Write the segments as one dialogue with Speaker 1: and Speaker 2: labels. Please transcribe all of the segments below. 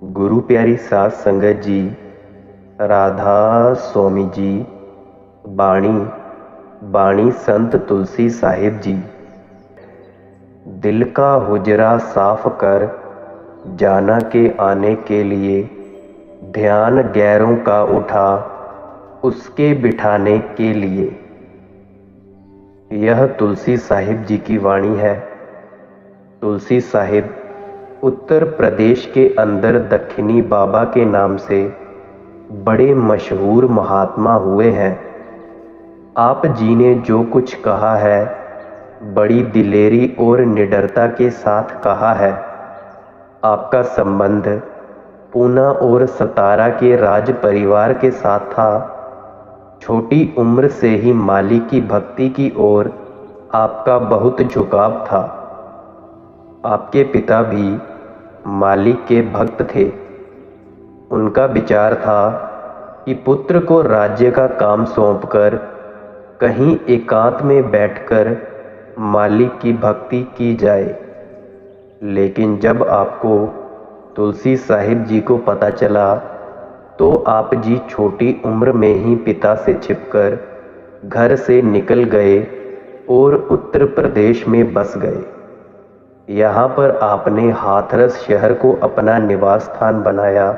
Speaker 1: गुरु प्यारी साध संगत जी, राधा स्वामी जी, बाणी बाणी संत तुलसी साहिब जी। दिल का हुजरा साफ कर जाना के आने के लिए, ध्यान गैरों का उठा उसके बिठाने के लिए। यह तुलसी साहिब जी की वाणी है। तुलसी साहिब उत्तर प्रदेश के अंदर दक्षिणी बाबा के नाम से बड़े मशहूर महात्मा हुए हैं। आप जी ने जो कुछ कहा है बड़ी दिलेरी और निडरता के साथ कहा है। आपका संबंध पूना और सतारा के राज परिवार के साथ था। छोटी उम्र से ही मालिक की भक्ति की ओर आपका बहुत झुकाव था। आपके पिता भी मालिक के भक्त थे। उनका विचार था कि पुत्र को राज्य का काम सौंपकर कहीं एकांत में बैठकर मालिक की भक्ति की जाए। लेकिन जब आपको तुलसी साहिब जी को पता चला तो आप जी छोटी उम्र में ही पिता से छिपकर घर से निकल गए और उत्तर प्रदेश में बस गए। यहाँ पर आपने हाथरस शहर को अपना निवास स्थान बनाया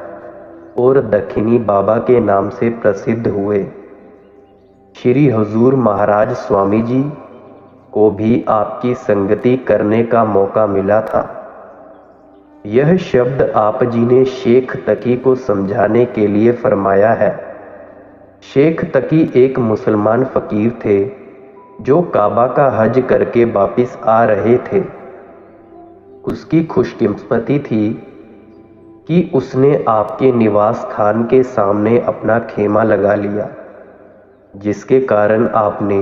Speaker 1: और दक्षिणी बाबा के नाम से प्रसिद्ध हुए। श्री हुजूर महाराज स्वामी जी को भी आपकी संगति करने का मौका मिला था। यह शब्द आप जी ने शेख तकी को समझाने के लिए फरमाया है। शेख तकी एक मुसलमान फकीर थे जो काबा का हज करके वापिस आ रहे थे। उसकी खुशकिस्मती थी कि उसने आपके निवास स्थान के सामने अपना खेमा लगा लिया, जिसके कारण आपने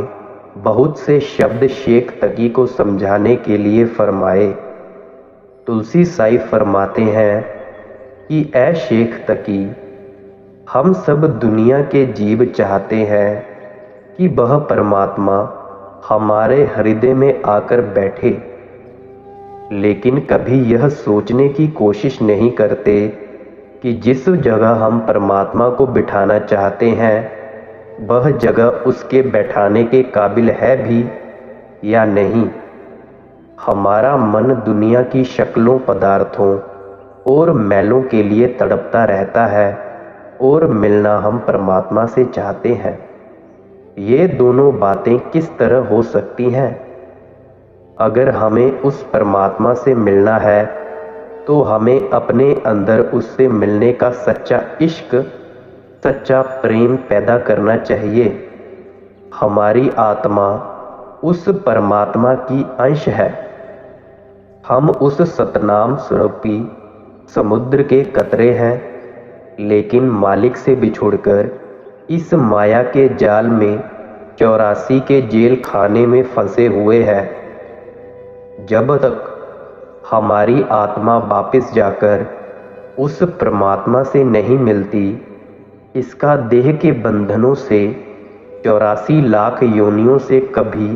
Speaker 1: बहुत से शब्द शेख तकी को समझाने के लिए फरमाए। तुलसी साहिब फरमाते हैं कि ऐ शेख तकी, हम सब दुनिया के जीव चाहते हैं कि वह परमात्मा हमारे हृदय में आकर बैठे, लेकिन कभी यह सोचने की कोशिश नहीं करते कि जिस जगह हम परमात्मा को बिठाना चाहते हैं वह जगह उसके बैठाने के काबिल है भी या नहीं। हमारा मन दुनिया की शक्लों, पदार्थों और मैलों के लिए तड़पता रहता है और मिलना हम परमात्मा से चाहते हैं। ये दोनों बातें किस तरह हो सकती हैं? अगर हमें उस परमात्मा से मिलना है तो हमें अपने अंदर उससे मिलने का सच्चा इश्क, सच्चा प्रेम पैदा करना चाहिए। हमारी आत्मा उस परमात्मा की अंश है। हम उस सतनाम स्वरूपी समुद्र के कतरे हैं, लेकिन मालिक से बिछुड़कर इस माया के जाल में 84 के जेल खाने में फंसे हुए हैं। जब तक हमारी आत्मा वापस जाकर उस परमात्मा से नहीं मिलती, इसका देह के बंधनों से 84 लाख योनियों से कभी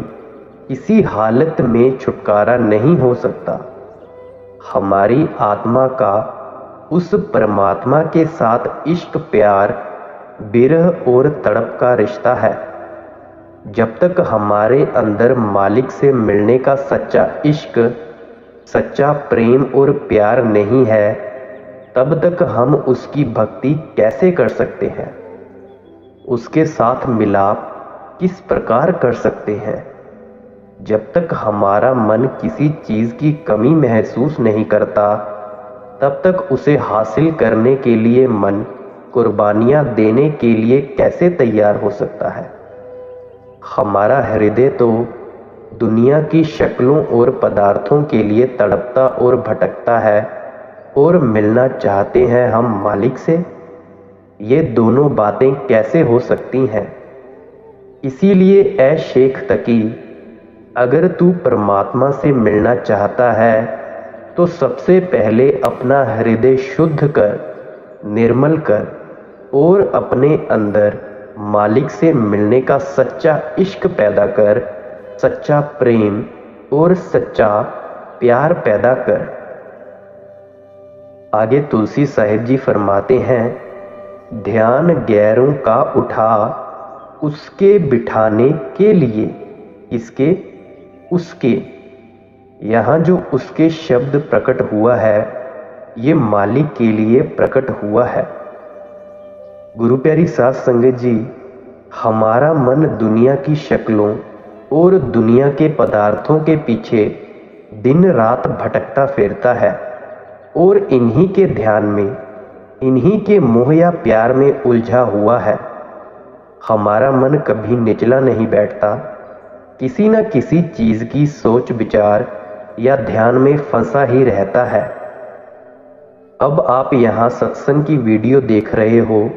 Speaker 1: किसी हालत में छुटकारा नहीं हो सकता। हमारी आत्मा का उस परमात्मा के साथ इश्क, प्यार, विरह और तड़प का रिश्ता है। जब तक हमारे अंदर मालिक से मिलने का सच्चा इश्क, सच्चा प्रेम और प्यार नहीं है, तब तक हम उसकी भक्ति कैसे कर सकते हैं? उसके साथ मिलाप किस प्रकार कर सकते हैं? जब तक हमारा मन किसी चीज की कमी महसूस नहीं करता, तब तक उसे हासिल करने के लिए मन कुर्बानियां देने के लिए कैसे तैयार हो सकता है? हमारा हृदय तो दुनिया की शक्लों और पदार्थों के लिए तड़पता और भटकता है और मिलना चाहते हैं हम मालिक से। ये दोनों बातें कैसे हो सकती हैं? इसीलिए ऐ शेख तकी, अगर तू परमात्मा से मिलना चाहता है तो सबसे पहले अपना हृदय शुद्ध कर, निर्मल कर और अपने अंदर मालिक से मिलने का सच्चा इश्क पैदा कर, सच्चा प्रेम और सच्चा प्यार पैदा कर। आगे तुलसी साहिब जी फरमाते हैं, ध्यान गैरों का उठा उसके बिठाने के लिए। किसके? उसके। यहाँ जो उसके शब्द प्रकट हुआ है ये मालिक के लिए प्रकट हुआ है। गुरु प्यारी साध संगत जी, हमारा मन दुनिया की शक्लों और दुनिया के पदार्थों के पीछे दिन रात भटकता फिरता है और इन्हीं के ध्यान में, इन्हीं के मोह या प्यार में उलझा हुआ है। हमारा मन कभी निचला नहीं बैठता, किसी न किसी चीज की सोच विचार या ध्यान में फंसा ही रहता है। अब आप यहाँ सत्संग की वीडियो देख रहे हो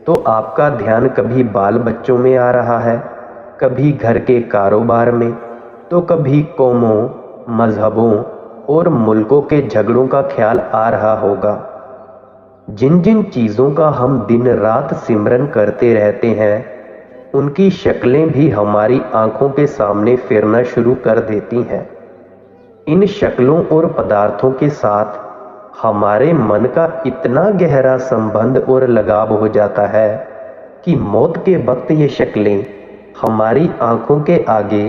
Speaker 1: तो आपका ध्यान कभी बाल बच्चों में आ रहा है, कभी घर के कारोबार में, तो कभी कौमों, मजहबों और मुल्कों के झगड़ों का ख्याल आ रहा होगा। जिन जिन चीज़ों का हम दिन रात सिमरन करते रहते हैं उनकी शक्लें भी हमारी आंखों के सामने फिरना शुरू कर देती हैं। इन शक्लों और पदार्थों के साथ हमारे मन का इतना गहरा संबंध और लगाव हो जाता है कि मौत के वक्त ये शक्लें हमारी आंखों के आगे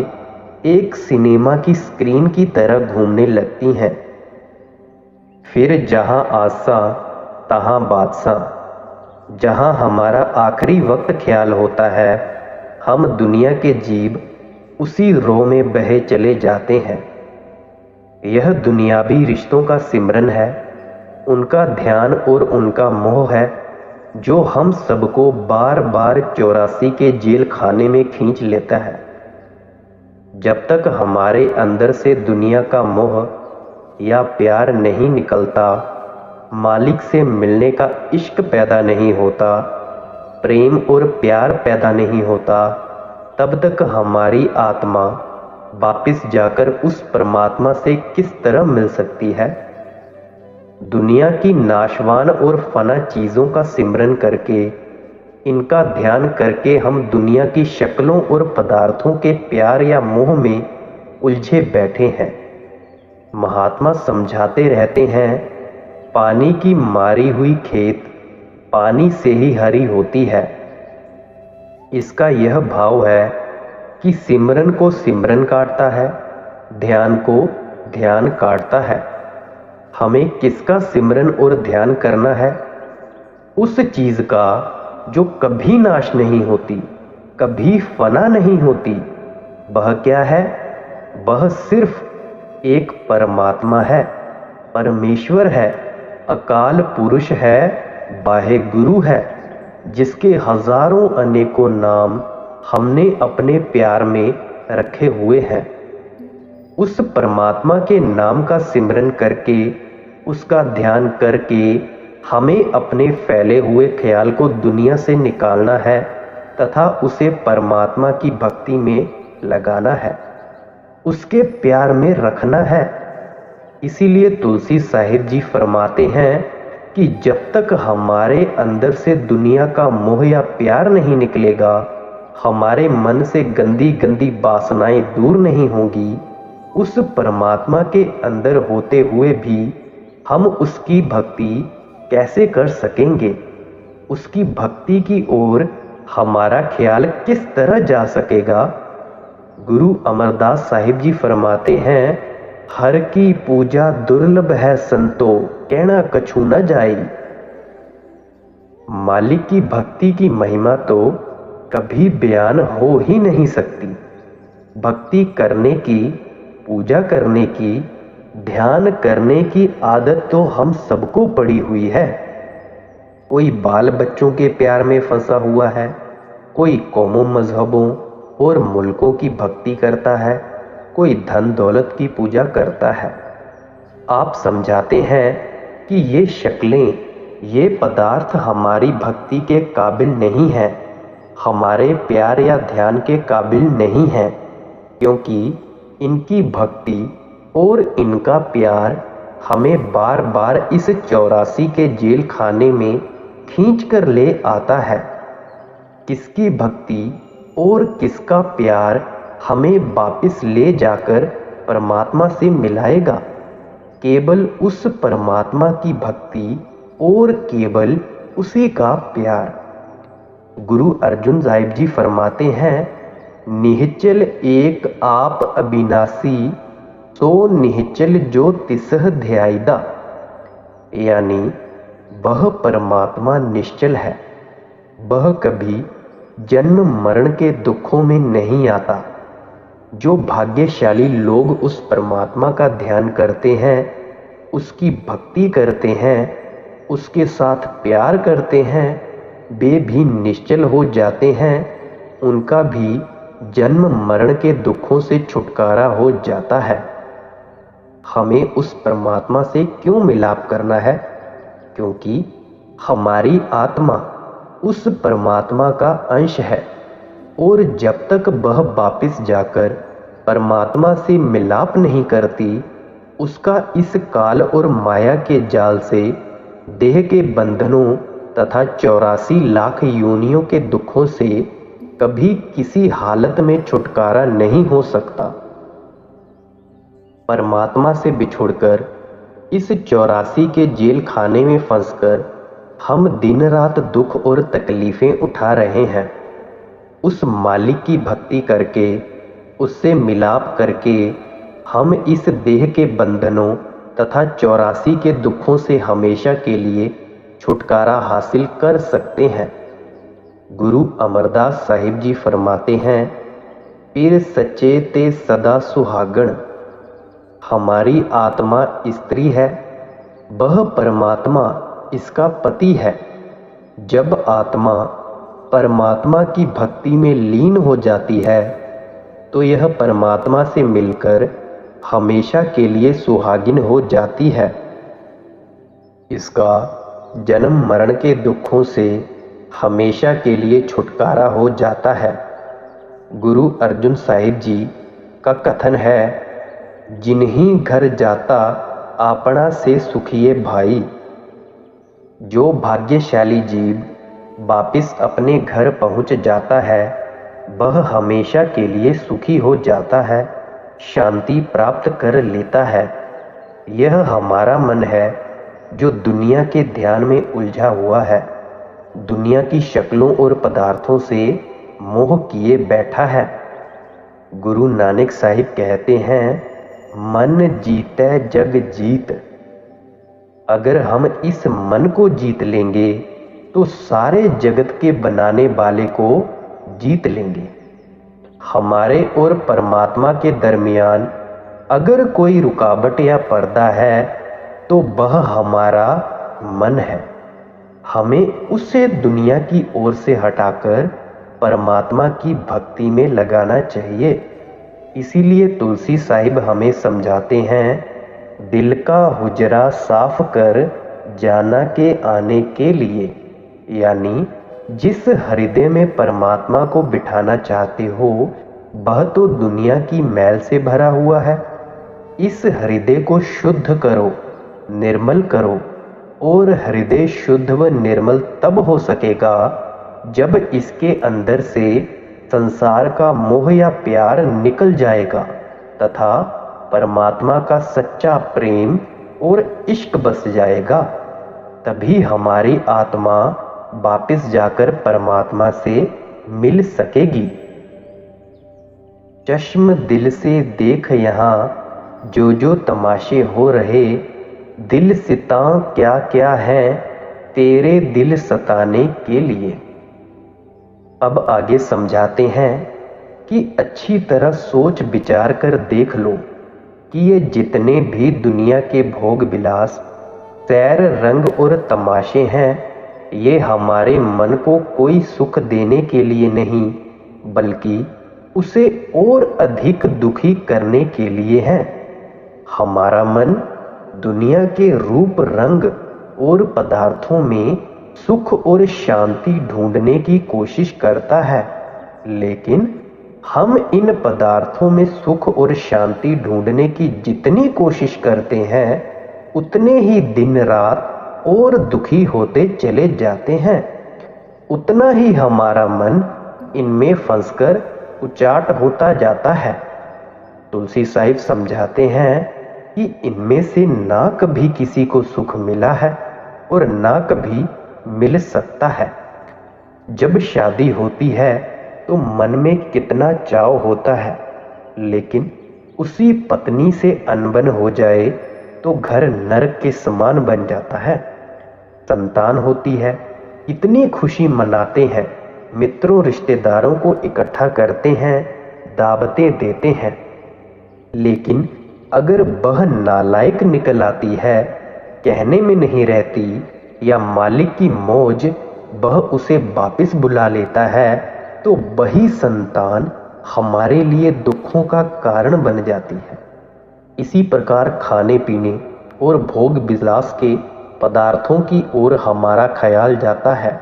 Speaker 1: एक सिनेमा की स्क्रीन की तरह घूमने लगती हैं। फिर जहां आसा तहां बादशाह, जहां हमारा आखिरी वक्त ख्याल होता है हम दुनिया के जीव उसी रो में बहे चले जाते हैं। यह दुनियावी रिश्तों का सिमरन है, उनका ध्यान और उनका मोह है जो हम सबको बार बार 84 के जेल खाने में खींच लेता है। जब तक हमारे अंदर से दुनिया का मोह या प्यार नहीं निकलता, मालिक से मिलने का इश्क पैदा नहीं होता, प्रेम और प्यार पैदा नहीं होता, तब तक हमारी आत्मा वापिस जाकर उस परमात्मा से किस तरह मिल सकती है। दुनिया की नाशवान और फना चीज़ों का सिमरन करके, इनका ध्यान करके हम दुनिया की शक्लों और पदार्थों के प्यार या मोह में उलझे बैठे हैं। महात्मा समझाते रहते हैं, पानी की मारी हुई खेत पानी से ही हरी होती है। इसका यह भाव है कि सिमरन को सिमरन काटता है, ध्यान को ध्यान काटता है। हमें किसका सिमरन और ध्यान करना है? उस चीज का जो कभी नाश नहीं होती, कभी फना नहीं होती। वह क्या है? वह सिर्फ एक परमात्मा है, परमेश्वर है, अकाल पुरुष है, बाहे गुरु है, जिसके हजारों अनेकों नाम हमने अपने प्यार में रखे हुए हैं। उस परमात्मा के नाम का सिमरन करके, उसका ध्यान करके हमें अपने फैले हुए ख्याल को दुनिया से निकालना है तथा उसे परमात्मा की भक्ति में लगाना है, उसके प्यार में रखना है। इसीलिए तुलसी साहिब जी फरमाते हैं कि जब तक हमारे अंदर से दुनिया का मोह या प्यार नहीं निकलेगा, हमारे मन से गंदी गंदी वासनाएं दूर नहीं होंगी, उस परमात्मा के अंदर होते हुए भी हम उसकी भक्ति कैसे कर सकेंगे? उसकी भक्ति की ओर हमारा ख्याल किस तरह जा सकेगा? गुरु अमरदास साहिब जी फरमाते हैं, हर की पूजा दुर्लभ है संतो, कहना कछु न जाई। मालिक की भक्ति की महिमा तो कभी बयान हो ही नहीं सकती। भक्ति करने की, पूजा करने की, ध्यान करने की आदत तो हम सबको पड़ी हुई है। कोई बाल बच्चों के प्यार में फंसा हुआ है, कोई कौमों मजहबों और मुल्कों की भक्ति करता है, कोई धन दौलत की पूजा करता है। आप समझाते हैं कि ये शक्लें, ये पदार्थ हमारी भक्ति के काबिल नहीं हैं, हमारे प्यार या ध्यान के काबिल नहीं हैं, क्योंकि इनकी भक्ति और इनका प्यार हमें बार बार इस 84 के जेल खाने में खींच कर ले आता है। किसकी भक्ति और किसका प्यार हमें वापस ले जाकर परमात्मा से मिलाएगा? केवल उस परमात्मा की भक्ति और केवल उसी का प्यार। गुरु अर्जुन साहिब जी फरमाते हैं, निश्चल एक आप अविनाशी, सो निश्चल जो तिसह ध्यायदा। यानी वह परमात्मा निश्चल है, वह कभी जन्म मरण के दुखों में नहीं आता। जो भाग्यशाली लोग उस परमात्मा का ध्यान करते हैं, उसकी भक्ति करते हैं, उसके साथ प्यार करते हैं, वे भी निश्चल हो जाते हैं। उनका भी जन्म मरण के दुखों से छुटकारा हो जाता है। हमें उस परमात्मा से क्यों मिलाप करना है? क्योंकि हमारी आत्मा उस परमात्मा का अंश है, और जब तक वह वापस जाकर परमात्मा से मिलाप नहीं करती, उसका इस काल और माया के जाल से, देह के बंधनों तथा 84 लाख योनियों के दुखों से कभी किसी हालत में छुटकारा नहीं हो सकता। परमात्मा से बिछुड़कर इस 84 के जेल खाने में फंसकर हम दिन रात दुख और तकलीफें उठा रहे हैं। उस मालिक की भक्ति करके, उससे मिलाप करके हम इस देह के बंधनों तथा 84 के दुखों से हमेशा के लिए छुटकारा हासिल कर सकते हैं। गुरु अमरदास साहिब जी फरमाते हैं, पीर सच्चे ते सदा सुहागण। हमारी आत्मा स्त्री है, वह परमात्मा इसका पति है। जब आत्मा परमात्मा की भक्ति में लीन हो जाती है, तो यह परमात्मा से मिलकर हमेशा के लिए सुहागिन हो जाती है। इसका जन्म मरण के दुखों से हमेशा के लिए छुटकारा हो जाता है। गुरु अर्जुन साहिब जी का कथन है, जिन्हीं घर जाता आपना से सुखिए भाई। जो भाग्यशाली जीव वापिस अपने घर पहुंच जाता है, वह हमेशा के लिए सुखी हो जाता है, शांति प्राप्त कर लेता है। यह हमारा मन है जो दुनिया के ध्यान में उलझा हुआ है, दुनिया की शक्लों और पदार्थों से मोह किए बैठा है। गुरु नानक साहिब कहते हैं, मन जीतै जग जीत। अगर हम इस मन को जीत लेंगे तो सारे जगत के बनाने वाले को जीत लेंगे। हमारे और परमात्मा के दरमियान अगर कोई रुकावट या पर्दा है, तो वह हमारा मन है। हमें उसे दुनिया की ओर से हटाकर परमात्मा की भक्ति में लगाना चाहिए। इसीलिए तुलसी साहिब हमें समझाते हैं, दिल का हुजरा साफ कर जाना के आने के लिए। यानी जिस हृदय में परमात्मा को बिठाना चाहते हो, वह तो दुनिया की मैल से भरा हुआ है। इस हृदय को शुद्ध करो, निर्मल करो। और हृदय शुद्ध व निर्मल तब हो सकेगा जब इसके अंदर से संसार का मोह या प्यार निकल जाएगा तथा परमात्मा का सच्चा प्रेम और इश्क बस जाएगा। तभी हमारी आत्मा वापस जाकर परमात्मा से मिल सकेगी। चश्म दिल से देख यहाँ जो तमाशे हो रहे, दिल सिता क्या क्या है तेरे दिल सताने के लिए। अब आगे समझाते हैं कि अच्छी तरह सोच विचार कर देख लो कि ये जितने भी दुनिया के भोग विलास, सैर, रंग और तमाशे हैं, ये हमारे मन को कोई सुख देने के लिए नहीं, बल्कि उसे और अधिक दुखी करने के लिए हैं। हमारा मन दुनिया के रूप, रंग और पदार्थों में सुख और शांति ढूंढने की कोशिश करता है, लेकिन हम इन पदार्थों में सुख और शांति ढूंढने की जितनी कोशिश करते हैं, उतने ही दिन रात और दुखी होते चले जाते हैं। उतना ही हमारा मन इनमें फंसकर उचाट होता जाता है। तुलसी साहिब समझाते हैं, कि इनमें से ना कभी किसी को सुख मिला है और ना कभी मिल सकता है। जब शादी होती है तो मन में कितना चाव होता है, लेकिन उसी पत्नी से अनबन हो जाए तो घर नरक के समान बन जाता है। संतान होती है, इतनी खुशी मनाते हैं, मित्रों रिश्तेदारों को इकट्ठा करते हैं, दावतें देते हैं, लेकिन अगर वह नालायक निकल आती है, कहने में नहीं रहती, या मालिक की मौज वह उसे वापस बुला लेता है, तो वही संतान हमारे लिए दुखों का कारण बन जाती है। इसी प्रकार खाने पीने और भोग विलास के पदार्थों की ओर हमारा ख्याल जाता है,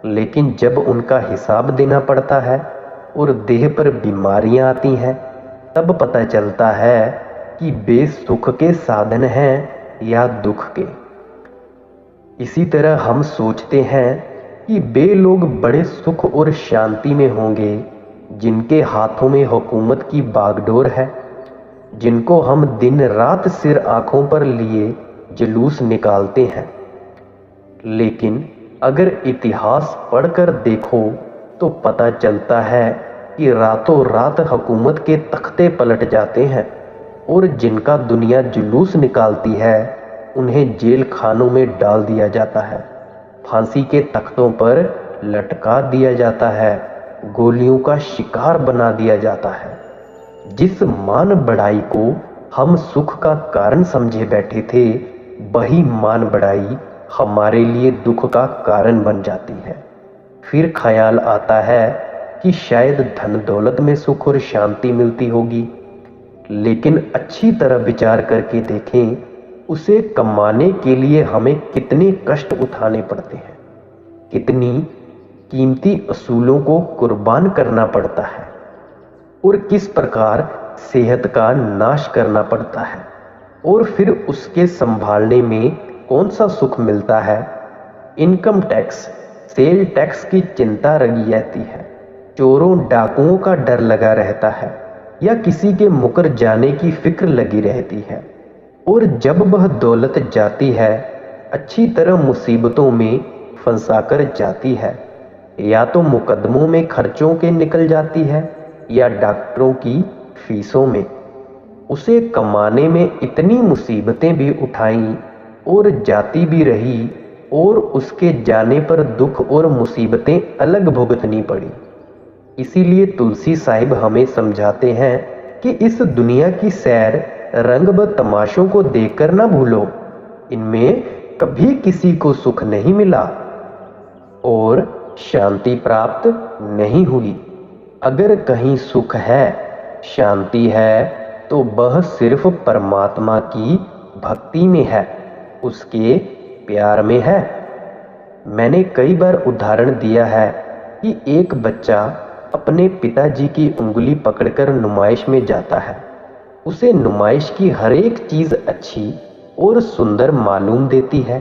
Speaker 1: लेकिन जब उनका हिसाब देना पड़ता है और देह पर बीमारियां आती हैं, तब पता चलता है कि वे सुख के साधन हैं या दुख के। इसी तरह हम सोचते हैं कि वे लोग बड़े सुख और शांति में होंगे जिनके हाथों में हुकूमत की बागडोर है, जिनको हम दिन रात सिर आंखों पर लिए जुलूस निकालते हैं। लेकिन अगर इतिहास पढ़कर देखो तो पता चलता है कि रातों रात हुकूमत के तख्ते पलट जाते हैं, और जिनका दुनिया जुलूस निकालती है उन्हें जेल खानों में डाल दिया जाता है, फांसी के तख्तों पर लटका दिया जाता है, गोलियों का शिकार बना दिया जाता है। जिस मान बढ़ाई को हम सुख का कारण समझे बैठे थे, वही मान बढ़ाई हमारे लिए दुख का कारण बन जाती है। फिर ख्याल आता है कि शायद धन दौलत में सुख और शांति मिलती होगी, लेकिन अच्छी तरह विचार करके देखें, उसे कमाने के लिए हमें कितने कष्ट उठाने पड़ते हैं, कितनी कीमती असूलों को कुर्बान करना पड़ता है, और किस प्रकार सेहत का नाश करना पड़ता है, और फिर उसके संभालने में कौन सा सुख मिलता है। इनकम टैक्स, सेल टैक्स की चिंता लगी रहती है, चोरों डाकुओं का डर लगा रहता है, या किसी के मुकर जाने की फिक्र लगी रहती है। और जब वह दौलत जाती है, अच्छी तरह मुसीबतों में फंसाकर जाती है, या तो मुकदमों में खर्चों के निकल जाती है या डॉक्टरों की फीसों में। उसे कमाने में इतनी मुसीबतें भी उठाई और जाती भी रही, और उसके जाने पर दुख और मुसीबतें अलग भुगतनी पड़ी। इसीलिए तुलसी साहिब हमें समझाते हैं कि इस दुनिया की सैर रंग व तमाशों को देखकर ना भूलो, इनमें कभी किसी को सुख नहीं मिला और शांति प्राप्त नहीं हुई। अगर कहीं सुख है, शांति है, तो वह सिर्फ परमात्मा की भक्ति में है, उसके प्यार में है। मैंने कई बार उदाहरण दिया है कि एक बच्चा अपने पिताजी की उंगली पकड़कर नुमाइश में जाता है। उसे नुमाइश की हर एक चीज अच्छी और सुंदर मालूम देती है।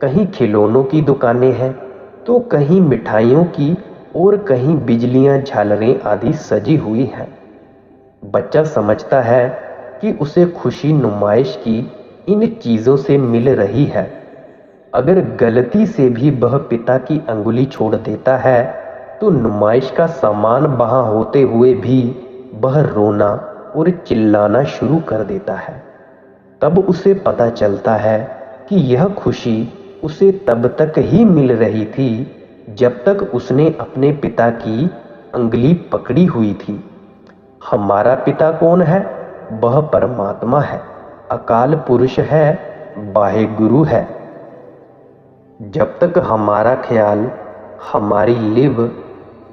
Speaker 1: कहीं खिलौनों की दुकानें हैं, तो कहीं मिठाइयों की, और कहीं बिजलियां, झालरें आदि सजी हुई हैं। बच्चा समझता है कि उसे खुशी नुमाइश की इन चीजों से मिल रही है। अगर गलती से भी वह पिता की अंगुली छोड़ देता है, तो नुमाइश का सामान वहां होते हुए भी वह रोना और चिल्लाना शुरू कर देता है। तब उसे पता चलता है कि यह खुशी उसे तब तक ही मिल रही थी जब तक उसने अपने पिता की अंगुली पकड़ी हुई थी। हमारा पिता कौन है? वह परमात्मा है, अकाल पुरुष है, वाहे गुरु है। जब तक हमारा ख्याल, हमारी लिव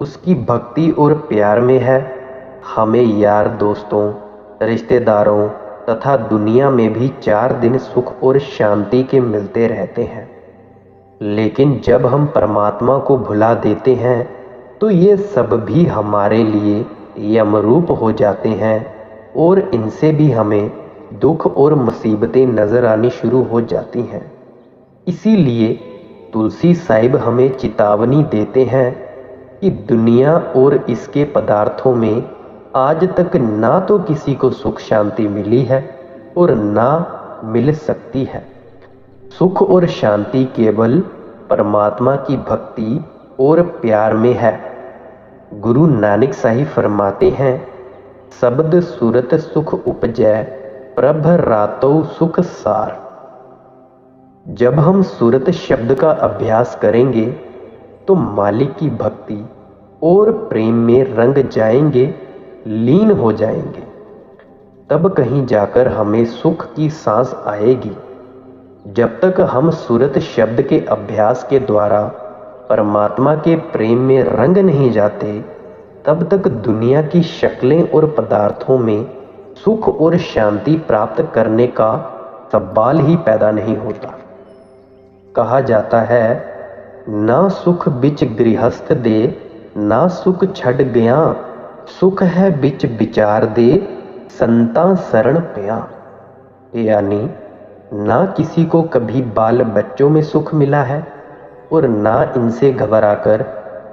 Speaker 1: उसकी भक्ति और प्यार में है, हमें यार दोस्तों, रिश्तेदारों तथा दुनिया में भी 4 दिन सुख और शांति के मिलते रहते हैं। लेकिन जब हम परमात्मा को भुला देते हैं, तो ये सब भी हमारे लिए यमरूप हो जाते हैं और इनसे भी हमें दुख और मुसीबतें नजर आनी शुरू हो जाती हैं। इसीलिए तुलसी साहिब हमें चेतावनी देते हैं कि दुनिया और इसके पदार्थों में आज तक ना तो किसी को सुख शांति मिली है और ना मिल सकती है। सुख और शांति केवल परमात्मा की भक्ति और प्यार में है। गुरु नानक साहिब फरमाते हैं, शब्द सूरत सुख उपजै, प्रभ रातो सुख सार। जब हम सूरत शब्द का अभ्यास करेंगे तो मालिक की भक्ति और प्रेम में रंग जाएंगे, लीन हो जाएंगे। तब कहीं जाकर हमें सुख की सांस आएगी। जब तक हम सूरत शब्द के अभ्यास के द्वारा परमात्मा के प्रेम में रंग नहीं जाते, तब तक दुनिया की शक्लें और पदार्थों में सुख और शांति प्राप्त करने का सवाल ही पैदा नहीं होता। कहा जाता है, ना सुख बिच गृहस्थ दे, ना सुख छड़ गया, सुख है बिच विचार दे, संता शरण पिया। यानी ना किसी को कभी बाल बच्चों में सुख मिला है और ना इनसे घबराकर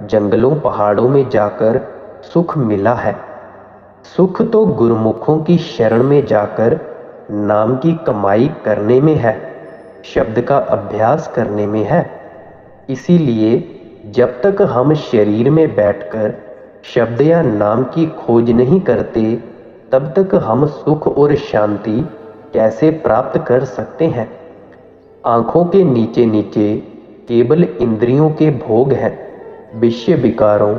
Speaker 1: जंगलों पहाड़ों में जाकर सुख मिला है। सुख तो गुरुमुखों की शरण में जाकर नाम की कमाई करने में है, शब्द का अभ्यास करने में है। इसीलिए जब तक हम शरीर में बैठकर शब्द या नाम की खोज नहीं करते, तब तक हम सुख और शांति कैसे प्राप्त कर सकते हैं। आंखों के नीचे नीचे केवल इंद्रियों के भोग हैं, विषय विकारों,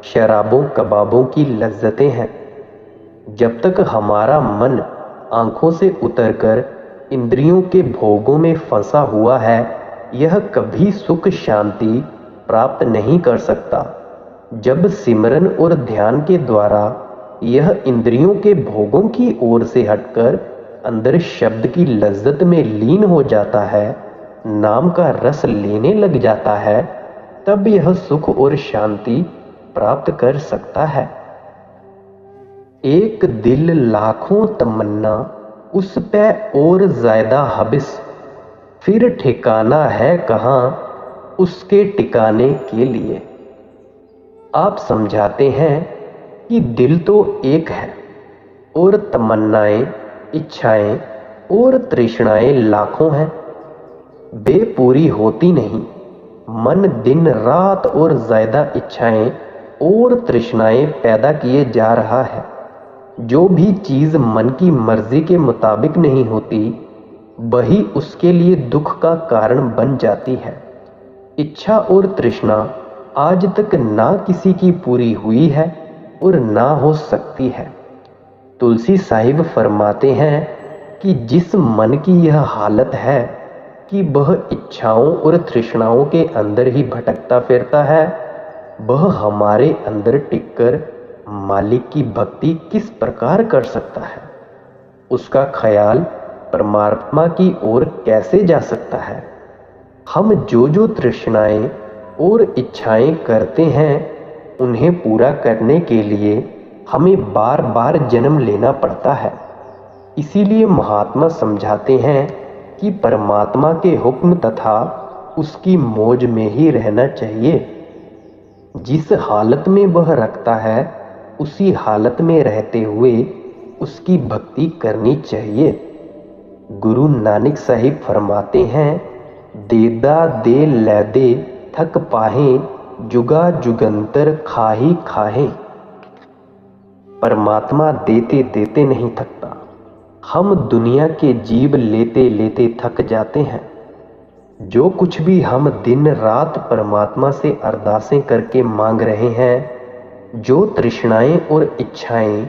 Speaker 1: शराबों कबाबों की लज्जतें हैं। जब तक हमारा मन आंखों से उतरकर इंद्रियों के भोगों में फंसा हुआ है, यह कभी सुख शांति प्राप्त नहीं कर सकता। जब सिमरन और ध्यान के द्वारा यह इंद्रियों के भोगों की ओर से हटकर अंदर शब्द की लज्जत में लीन हो जाता है, नाम का रस लेने लग जाता है, तब यह सुख और शांति प्राप्त कर सकता है। एक दिल लाखों तमन्ना, उस पे और ज्यादा हबिस, फिर ठिकाना है कहाँ उसके ठिकाने के लिए। आप समझाते हैं कि दिल तो एक है और तमन्नाएं, इच्छाएं और तृष्णाएं लाखों हैं, बेपूरी होती नहीं। मन दिन रात और ज्यादा इच्छाएं और तृष्णाएं पैदा किए जा रहा है। जो भी चीज मन की मर्जी के मुताबिक नहीं होती, वही उसके लिए दुख का कारण बन जाती है। इच्छा और तृष्णा आज तक ना किसी की पूरी हुई है और ना हो सकती है। तुलसी साहिब फरमाते हैं कि जिस मन की यह हालत है कि वह इच्छाओं और तृष्णाओं के अंदर ही भटकता फिरता है, वह हमारे अंदर टिककर मालिक की भक्ति किस प्रकार कर सकता है? उसका ख्याल परमात्मा की ओर कैसे जा सकता है? हम जो जो तृष्णाएं और इच्छाएं करते हैं, उन्हें पूरा करने के लिए हमें बार बार जन्म लेना पड़ता है। इसीलिए महात्मा समझाते हैं कि परमात्मा के हुक्म तथा उसकी मौज में ही रहना चाहिए। जिस हालत में वह रखता है, उसी हालत में रहते हुए उसकी भक्ति करनी चाहिए। गुरु नानक साहिब फरमाते हैं, देदा दे लैदे थक पाहे, जुगा जुगंतर खाही खाहे। परमात्मा देते देते नहीं थकता। हम दुनिया के जीव लेते लेते थक जाते हैं। जो कुछ भी हम दिन रात परमात्मा से अरदासें करके मांग रहे हैं, जो तृष्णाएं और इच्छाएं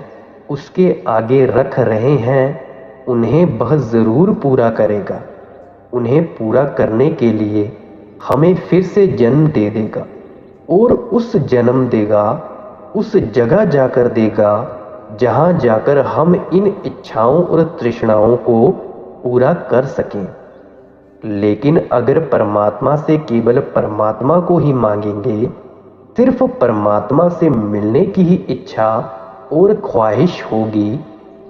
Speaker 1: उसके आगे रख रहे हैं, उन्हें वह जरूर पूरा करेगा। उन्हें पूरा करने के लिए हमें फिर से जन्म दे देगा और उस जन्म देगा, उस जगह जाकर देगा जहां जाकर हम इन इच्छाओं और तृष्णाओं को पूरा कर सकें। लेकिन अगर परमात्मा से केवल परमात्मा को ही मांगेंगे, सिर्फ परमात्मा से मिलने की ही इच्छा और ख्वाहिश होगी,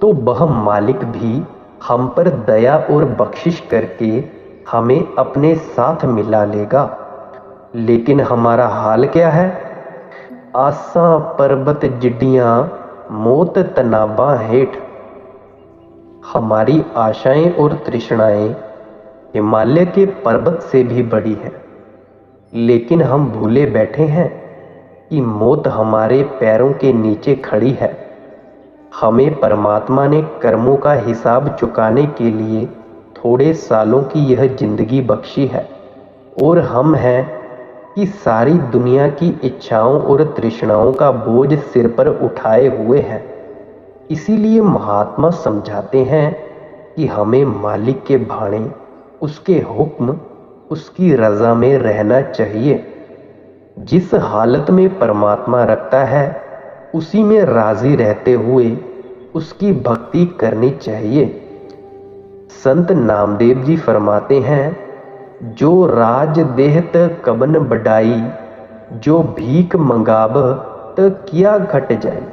Speaker 1: तो वह मालिक भी हम पर दया और बख्शिश करके हमें अपने साथ मिला लेगा। लेकिन हमारा हाल क्या है? आसा पर्वत जिड्डियां, मौत तनाबा हेठ। हमारी आशाएं और तृष्णाएं हिमालय के पर्वत से भी बड़ी है, लेकिन हम भूले बैठे हैं कि मौत हमारे पैरों के नीचे खड़ी है। हमें परमात्मा ने कर्मों का हिसाब चुकाने के लिए थोड़े सालों की यह जिंदगी बख्शी है, और हम हैं कि सारी दुनिया की इच्छाओं और तृष्णाओं का बोझ सिर पर उठाए हुए हैं। इसीलिए महात्मा समझाते हैं कि हमें मालिक के भाणे, उसके हुक्म, उसकी रजा में रहना चाहिए। जिस हालत में परमात्मा रखता है उसी में राजी रहते हुए उसकी भक्ति करनी चाहिए। संत नामदेव जी फरमाते हैं, जो राज देहत कबन बढ़ाई, जो भीख मंगाब त किया घट जाए।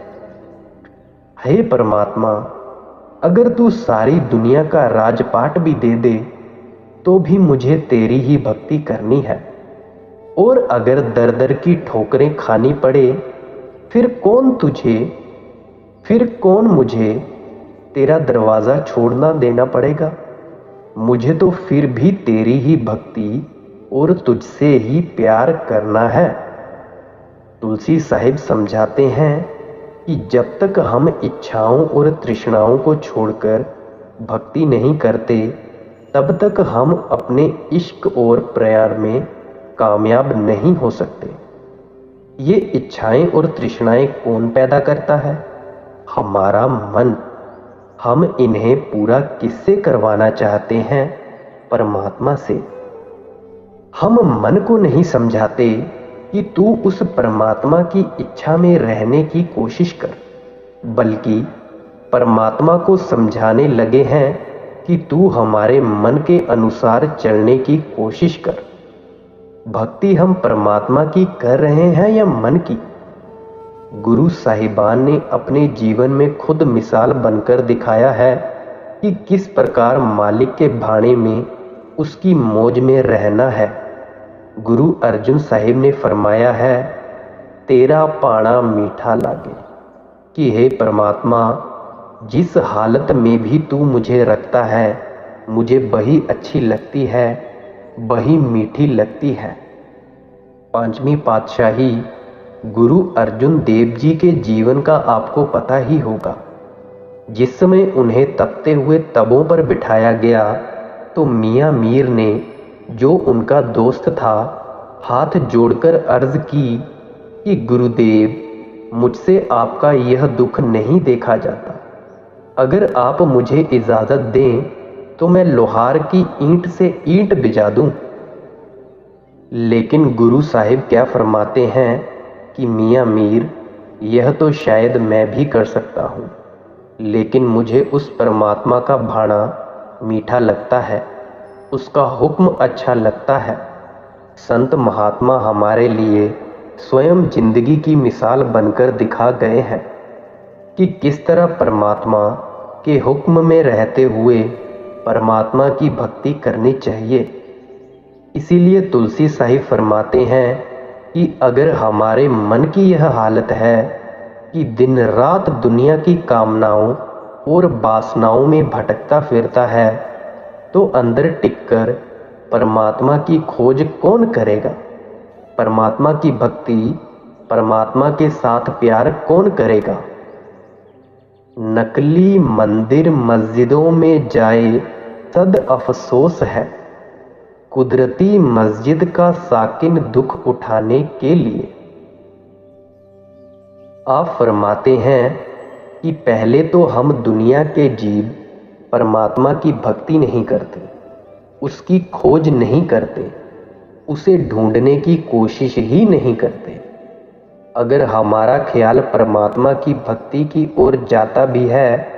Speaker 1: हे परमात्मा, अगर तू सारी दुनिया का राजपाट भी दे दे तो भी मुझे तेरी ही भक्ति करनी है, और अगर दर दर की ठोकरें खानी पड़े फिर कौन मुझे तेरा दरवाजा छोड़ना देना पड़ेगा। मुझे तो फिर भी तेरी ही भक्ति और तुझसे ही प्यार करना है। तुलसी साहिब समझाते हैं कि जब तक हम इच्छाओं और तृष्णाओं को छोड़कर भक्ति नहीं करते तब तक हम अपने इश्क और प्यार में कामयाब नहीं हो सकते। ये इच्छाएं और तृष्णाएं कौन पैदा करता है? हमारा मन। हम इन्हें पूरा किससे करवाना चाहते हैं? परमात्मा से। हम मन को नहीं समझाते कि तू उस परमात्मा की इच्छा में रहने की कोशिश कर, बल्कि परमात्मा को समझाने लगे हैं कि तू हमारे मन के अनुसार चलने की कोशिश कर। भक्ति हम परमात्मा की कर रहे हैं या मन की? गुरु साहिबान ने अपने जीवन में खुद मिसाल बनकर दिखाया है कि किस प्रकार मालिक के भाणे में उसकी मौज में रहना है। गुरु अर्जुन साहिब ने फरमाया है, तेरा पाना मीठा लागे, कि हे परमात्मा, जिस हालत में भी तू मुझे रखता है मुझे वही अच्छी लगती है, वही मीठी लगती है। पांचवी पातशाही गुरु अर्जुन देव जी के जीवन का आपको पता ही होगा। जिस समय उन्हें तपते हुए तबों पर बिठाया गया तो मियाँ मीर ने, जो उनका दोस्त था, हाथ जोड़कर अर्ज की कि गुरुदेव, मुझसे आपका यह दुख नहीं देखा जाता। अगर आप मुझे इजाज़त दें तो मैं लोहार की ईंट से ईंट बिजा दूं। लेकिन गुरु साहिब क्या फरमाते हैं कि मियाँ मीर, यह तो शायद मैं भी कर सकता हूँ, लेकिन मुझे उस परमात्मा का भाणा मीठा लगता है, उसका हुक्म अच्छा लगता है। संत महात्मा हमारे लिए स्वयं जिंदगी की मिसाल बनकर दिखा गए हैं कि किस तरह परमात्मा के हुक्म में रहते हुए परमात्मा की भक्ति करनी चाहिए। इसीलिए तुलसी साहिब फरमाते हैं कि अगर हमारे मन की यह हालत है कि दिन रात दुनिया की कामनाओं और वासनाओं में भटकता फिरता है, तो अंदर टिककर परमात्मा की खोज कौन करेगा? परमात्मा की भक्ति, परमात्मा के साथ प्यार कौन करेगा? नकली मंदिर मस्जिदों में जाए सद अफसोस है, कुदरती मस्जिद का साकिन दुख उठाने के लिए। आप फरमाते हैं कि पहले तो हम दुनिया के जीव परमात्मा की भक्ति नहीं करते, उसकी खोज नहीं करते, उसे ढूंढने की कोशिश ही नहीं करते। अगर हमारा ख्याल परमात्मा की भक्ति की ओर जाता भी है,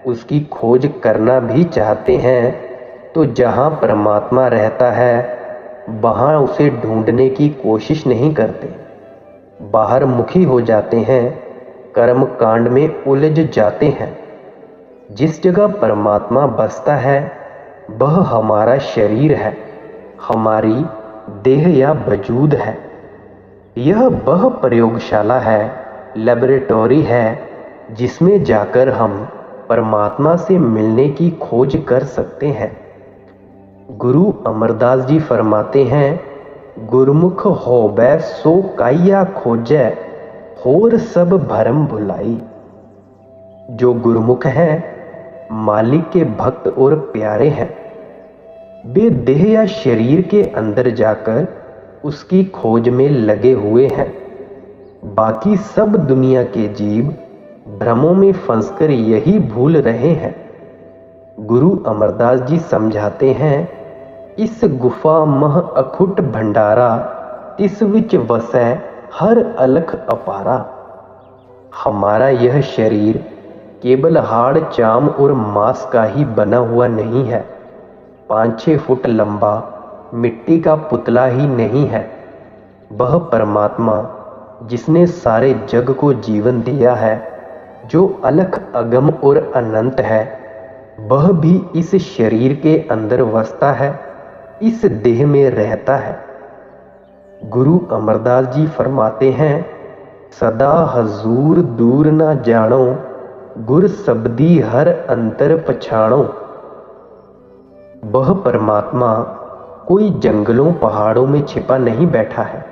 Speaker 1: उसकी खोज करना भी चाहते हैं, तो जहाँ परमात्मा रहता है वहाँ उसे ढूंढने की कोशिश नहीं करते, बाहर मुखी हो जाते हैं, कर्म कांड में उलझ जाते हैं। जिस जगह परमात्मा बसता है वह हमारा शरीर है, हमारी देह या वजूद है। यह वह प्रयोगशाला है, लेबोरेटरी है, जिसमें जाकर हम परमात्मा से मिलने की खोज कर सकते हैं। गुरु अमरदास जी फरमाते हैं, गुरमुख होबै सो काइया खोजै, होर सब भरम भुलाई। जो गुरमुख हैं, मालिक के भक्त और प्यारे हैं। वे देह या शरीर के अंदर जाकर उसकी खोज में लगे हुए हैं। बाकी सब दुनिया के जीव भ्रमों में फंसकर यही भूल रहे हैं। गुरु अमरदास जी समझाते हैं, इस गुफा मह अखुट भंडारा, तिस विच वसै हर अलख अपारा। हमारा यह शरीर केवल हाड़ चाम और मांस का ही बना हुआ नहीं है, 5-6 फुट लंबा मिट्टी का पुतला ही नहीं है। वह परमात्मा जिसने सारे जग को जीवन दिया है, जो अलख अगम और अनंत है, वह भी इस शरीर के अंदर वसता है, इस देह में रहता है। गुरु अमरदास जी फरमाते हैं, सदा हजूर दूर न जानो, गुर शब्दी हर अंतर पछाणो। वह परमात्मा कोई जंगलों पहाड़ों में छिपा नहीं बैठा है,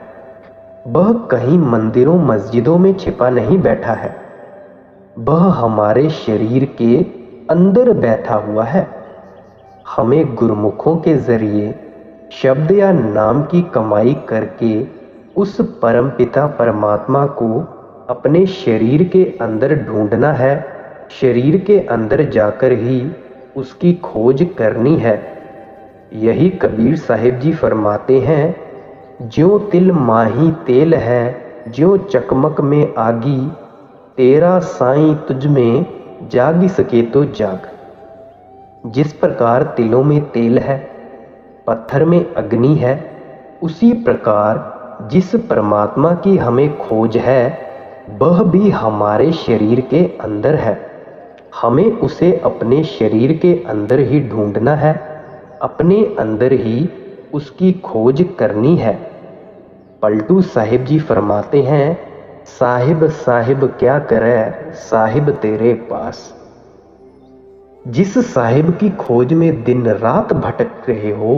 Speaker 1: वह कहीं मंदिरों मस्जिदों में छिपा नहीं बैठा है, वह हमारे शरीर के अंदर बैठा हुआ है। हमें गुरमुखों के जरिए शब्द या नाम की कमाई करके उस परमपिता परमात्मा को अपने शरीर के अंदर ढूंढना है। शरीर के अंदर जाकर ही उसकी खोज करनी है। यही कबीर साहिब जी फरमाते हैं, ज्यों तिल माही तेल है, ज्यों चकमक में आगी, तेरा साईं तुझ में जाग सके तो जाग। जिस प्रकार तिलों में तेल है, पत्थर में अग्नि है, उसी प्रकार जिस परमात्मा की हमें खोज है, वह भी हमारे शरीर के अंदर है। हमें उसे अपने शरीर के अंदर ही ढूंढना है, अपने अंदर ही उसकी खोज करनी है। पलटू साहिब जी फरमाते हैं, साहिब साहिब क्या करे साहिब तेरे पास। जिस साहिब की खोज में दिन रात भटक रहे हो,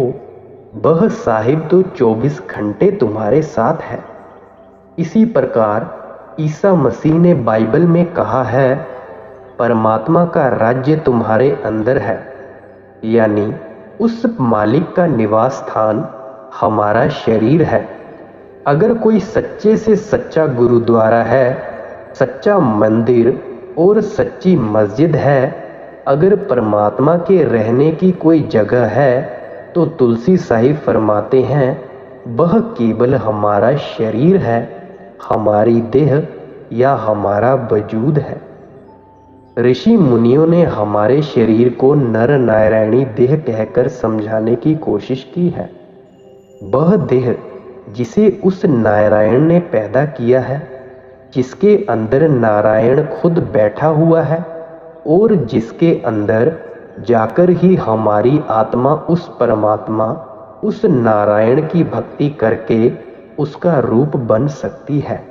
Speaker 1: वह साहिब तो 24 घंटे तुम्हारे साथ है। इसी प्रकार ईसा मसीह ने बाइबल में कहा है, परमात्मा का राज्य तुम्हारे अंदर है, यानी उस मालिक का निवास स्थान हमारा शरीर है। अगर कोई सच्चे से सच्चा गुरुद्वारा है, सच्चा मंदिर और सच्ची मस्जिद है, अगर परमात्मा के रहने की कोई जगह है, तो तुलसी साहिब फरमाते हैं, वह केवल हमारा शरीर है, हमारी देह या हमारा वजूद है। ऋषि मुनियों ने हमारे शरीर को नर नारायणी देह कहकर समझाने की कोशिश की है। वह देह जिसे उस नारायण ने पैदा किया है, जिसके अंदर नारायण खुद बैठा हुआ है और जिसके अंदर जाकर ही हमारी आत्मा उस परमात्मा, उस नारायण की भक्ति करके उसका रूप बन सकती है।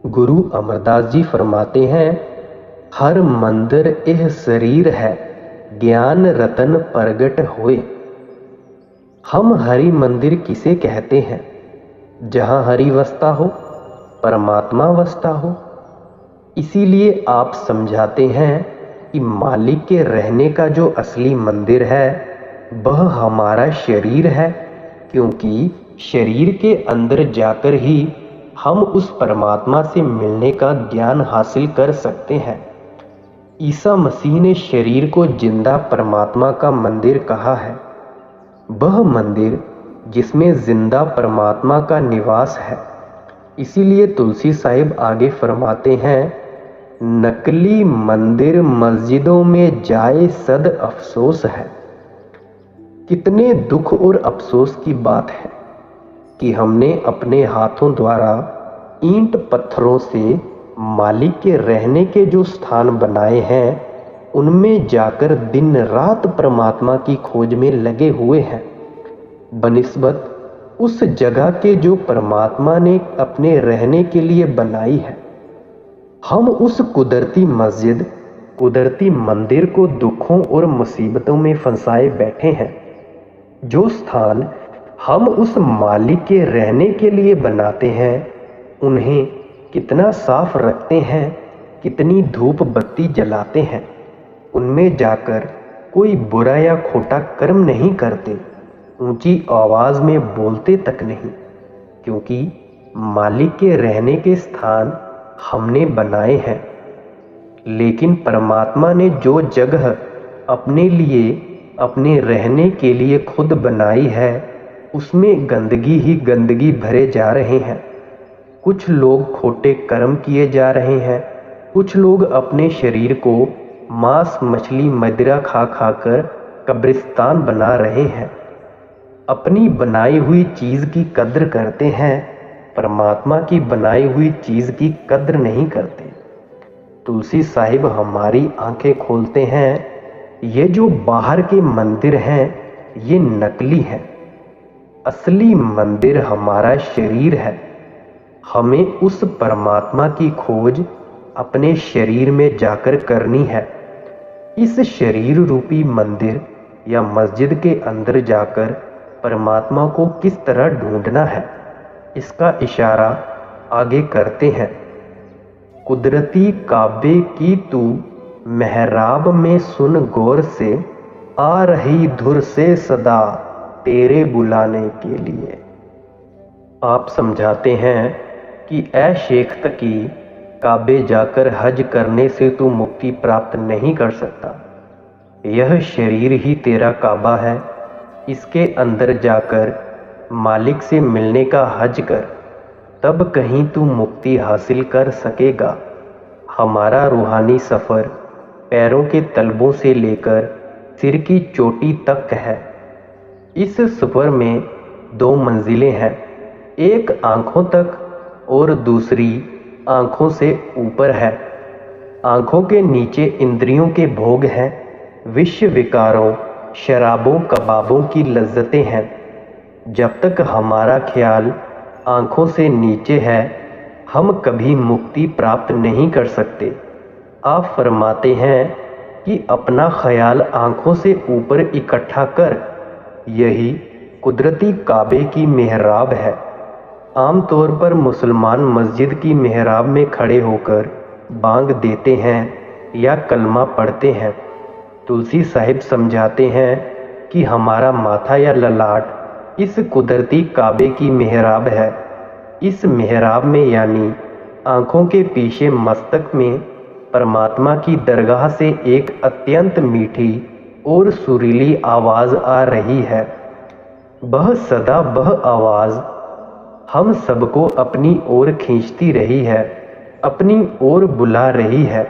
Speaker 1: गुरु अमरदास जी फरमाते हैं, हर मंदिर एह शरीर है, ज्ञान रतन प्रगट होए। हम हरि मंदिर किसे कहते हैं? जहां हरि वसता हो, परमात्मा वसता हो। इसीलिए आप समझाते हैं कि मालिक के रहने का जो असली मंदिर है, वह हमारा शरीर है, क्योंकि शरीर के अंदर जाकर ही हम उस परमात्मा से मिलने का ज्ञान हासिल कर सकते हैं। ईसा मसीह ने शरीर को जिंदा परमात्मा का मंदिर कहा है। वह मंदिर जिसमें जिंदा परमात्मा का निवास है। इसीलिए तुलसी साहिब आगे फरमाते हैं, नकली मंदिर मस्जिदों में जाए सद अफसोस है। कितने दुख और अफसोस की बात है कि हमने अपने हाथों द्वारा ईंट पत्थरों से मालिक के रहने के जो स्थान बनाए हैं, उनमें जाकर दिन रात परमात्मा की खोज में लगे हुए हैं, बनिस्बत उस जगह के जो परमात्मा ने अपने रहने के लिए बनाई है। हम उस कुदरती मस्जिद, कुदरती मंदिर को दुखों और मुसीबतों में फंसाए बैठे हैं। जो स्थान हम उस मालिक के रहने के लिए बनाते हैं, उन्हें कितना साफ रखते हैं, कितनी धूप बत्ती जलाते हैं, उनमें जाकर कोई बुरा या खोटा कर्म नहीं करते, ऊंची आवाज में बोलते तक नहीं, क्योंकि मालिक के रहने के स्थान हमने बनाए हैं। लेकिन परमात्मा ने जो जगह अपने लिए, अपने रहने के लिए खुद बनाई है, उसमें गंदगी ही गंदगी भरे जा रहे हैं। कुछ लोग खोटे कर्म किए जा रहे हैं, कुछ लोग अपने शरीर को मांस मछली मदिरा खा खाकर कब्रिस्तान बना रहे हैं। अपनी बनाई हुई चीज की कद्र करते हैं, परमात्मा की बनाई हुई चीज की कद्र नहीं करते। तुलसी साहिब हमारी आंखें खोलते हैं, ये जो बाहर के मंदिर हैं ये नकली हैं, असली मंदिर हमारा शरीर है। हमें उस परमात्मा की खोज अपने शरीर में जाकर करनी है। इस शरीर रूपी मंदिर या मस्जिद के अंदर जाकर परमात्मा को किस तरह ढूंढना है, इसका इशारा आगे करते हैं। कुदरती काबे की तू मेहराब में सुन गौर से, आ रही धुर से सदा तेरे बुलाने के लिए। आप समझाते हैं कि ऐ शेख तकी, काबे जाकर हज करने से तू मुक्ति प्राप्त नहीं कर सकता। यह शरीर ही तेरा काबा है, इसके अंदर जाकर मालिक से मिलने का हज कर, तब कहीं तू मुक्ति हासिल कर सकेगा। हमारा रूहानी सफ़र पैरों के तलबों से लेकर सिर की चोटी तक है। इस सफ़र में 2 मंजिलें हैं, एक आँखों तक और दूसरी आँखों से ऊपर है। आँखों के नीचे इंद्रियों के भोग हैं, विषय विकारों, शराबों कबाबों की लज्जतें हैं। जब तक हमारा ख्याल आँखों से नीचे है, हम कभी मुक्ति प्राप्त नहीं कर सकते। आप फरमाते हैं कि अपना ख्याल आँखों से ऊपर इकट्ठा कर, यही कुदरती काबे की मेहराब है। आमतौर पर मुसलमान मस्जिद की मेहराब में खड़े होकर बांग देते हैं या कलमा पढ़ते हैं। तुलसी साहिब समझाते हैं कि हमारा माथा या ललाट इस कुदरती काबे की मेहराब है। इस मेहराब में यानी आँखों के पीछे मस्तक में परमात्मा की दरगाह से एक अत्यंत मीठी और सुरीली आवाज़ आ रही है। वह सदा वह आवाज़ हम सबको अपनी ओर खींचती रही है, अपनी ओर बुला रही है।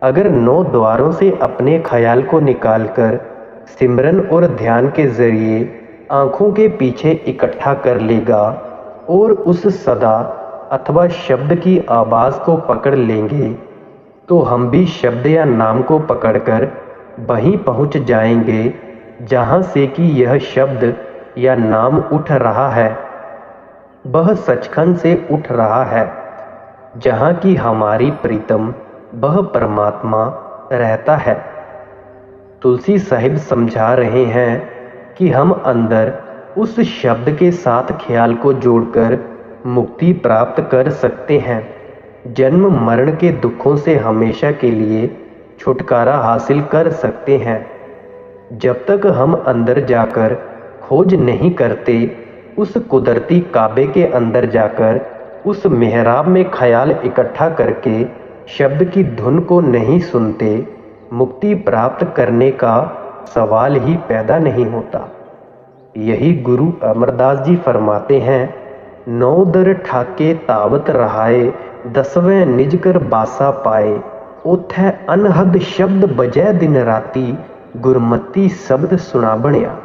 Speaker 1: अगर 9 द्वारों से अपने ख्याल को निकालकर सिमरन और ध्यान के जरिए आँखों के पीछे इकट्ठा कर लेगा और उस सदा अथवा शब्द की आवाज़ को पकड़ लेंगे, तो हम भी शब्द या नाम को पकड़कर वहीं पहुंच जाएंगे जहां से कि यह शब्द या नाम उठ रहा है। वह सचखंड से उठ रहा है, जहां की हमारी प्रीतम वह परमात्मा रहता है। तुलसी साहिब समझा रहे हैं कि हम अंदर उस शब्द के साथ ख्याल को जोड़कर मुक्ति प्राप्त कर सकते हैं। जन्म मरण के दुखों से हमेशा के लिए छुटकारा हासिल कर सकते हैं। जब तक हम अंदर जाकर खोज नहीं करते, उस कुदरती काबे के अंदर जाकर उस मेहराब में ख्याल इकट्ठा करके शब्द की धुन को नहीं सुनते, मुक्ति प्राप्त करने का सवाल ही पैदा नहीं होता। यही गुरु अमरदास जी फरमाते हैं, 9 दर ठाके तावत रहाए, 10वें निज कर बासा पाए, उथै अनहद शब्द बजै दिन राती, गुरमती शब्द सुना बणिया।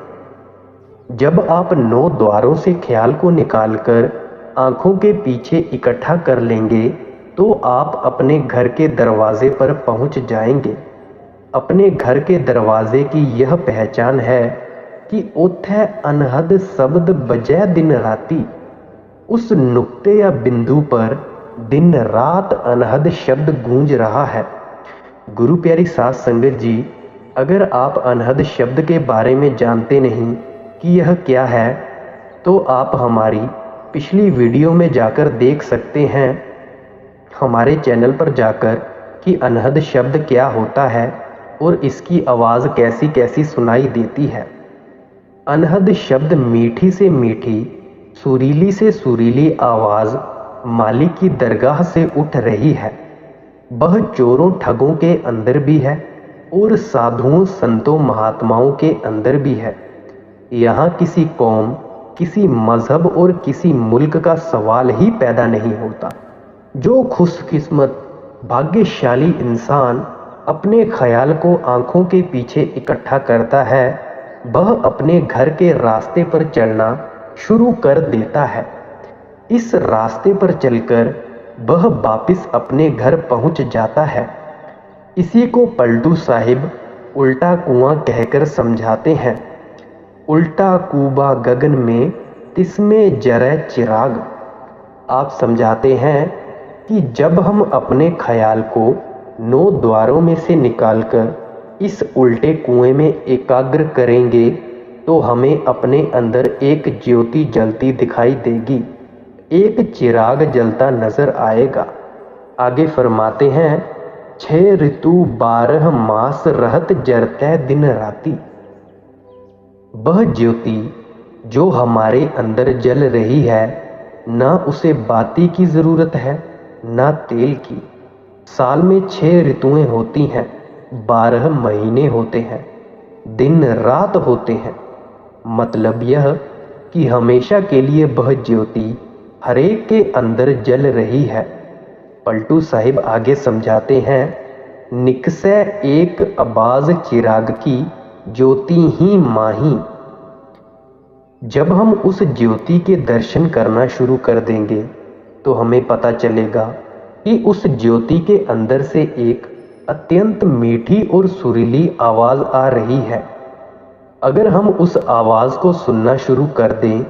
Speaker 1: जब आप 9 द्वारों से ख्याल को निकालकर आंखों के पीछे इकट्ठा कर लेंगे, तो आप अपने घर के दरवाजे पर पहुंच जाएंगे। अपने घर के दरवाजे की यह पहचान है कि उथै अनहद शब्द बजै दिन राती। उस नुक्ते या बिंदु पर दिन रात अनहद शब्द गूंज रहा है। गुरु प्यारी साध संगत जी, अगर आप अनहद शब्द के बारे में जानते नहीं कि यह क्या है, तो आप हमारी पिछली वीडियो में जाकर देख सकते हैं, हमारे चैनल पर जाकर, कि अनहद शब्द क्या होता है और इसकी आवाज़ कैसी कैसी सुनाई देती है। अनहद शब्द मीठी से मीठी, सुरीली से सुरीली आवाज़ मालिक की दरगाह से उठ रही है। वह चोरों ठगों के अंदर भी है और साधुओं संतों महात्माओं के अंदर भी है। यहाँ किसी कौम, किसी मजहब और किसी मुल्क का सवाल ही पैदा नहीं होता। जो खुशकिस्मत भाग्यशाली इंसान अपने ख्याल को आंखों के पीछे इकट्ठा करता है, वह अपने घर के रास्ते पर चलना शुरू कर देता है। इस रास्ते पर चलकर वह वापिस अपने घर पहुंच जाता है। इसी को पलटू साहिब उल्टा कुआं कहकर समझाते हैं। उल्टा कूबा गगन में तिसमें जरे चिराग। आप समझाते हैं कि जब हम अपने ख्याल को 9 द्वारों में से निकालकर इस उल्टे कुएं में एकाग्र करेंगे तो हमें अपने अंदर एक ज्योति जलती दिखाई देगी, एक चिराग जलता नजर आएगा। आगे फरमाते हैं, 6 ऋतु 12 मास रहत जरते दिन राती। वह ज्योति जो हमारे अंदर जल रही है, ना उसे बाती की जरूरत है ना तेल की। साल में 6 ऋतुएं होती हैं, 12 महीने होते हैं, दिन रात होते हैं। मतलब यह कि हमेशा के लिए वह ज्योति हरेक के अंदर जल रही है। पलटू साहिब आगे समझाते हैं, निकसे एक आवाज चिराग की ज्योति ही माही। जब हम उस ज्योति के दर्शन करना शुरू कर देंगे तो हमें पता चलेगा कि उस ज्योति के अंदर से एक अत्यंत मीठी और सुरीली आवाज़ आ रही है। अगर हम उस आवाज़ को सुनना शुरू कर दें,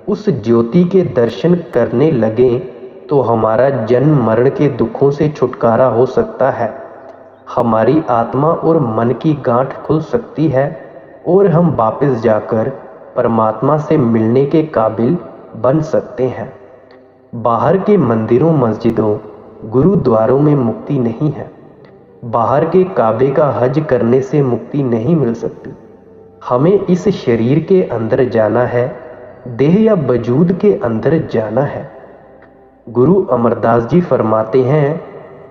Speaker 1: उस ज्योति के दर्शन करने लगें, तो हमारा जन्म मरण के दुखों से छुटकारा हो सकता है। हमारी आत्मा और मन की गांठ खुल सकती है और हम वापस जाकर परमात्मा से मिलने के काबिल बन सकते हैं। बाहर के मंदिरों, मस्जिदों, गुरुद्वारों में मुक्ति नहीं है। बाहर के काबे का हज करने से मुक्ति नहीं मिल सकती। हमें इस शरीर के अंदर जाना है, देह या वजूद के अंदर जाना है। गुरु अमरदास जी फरमाते हैं,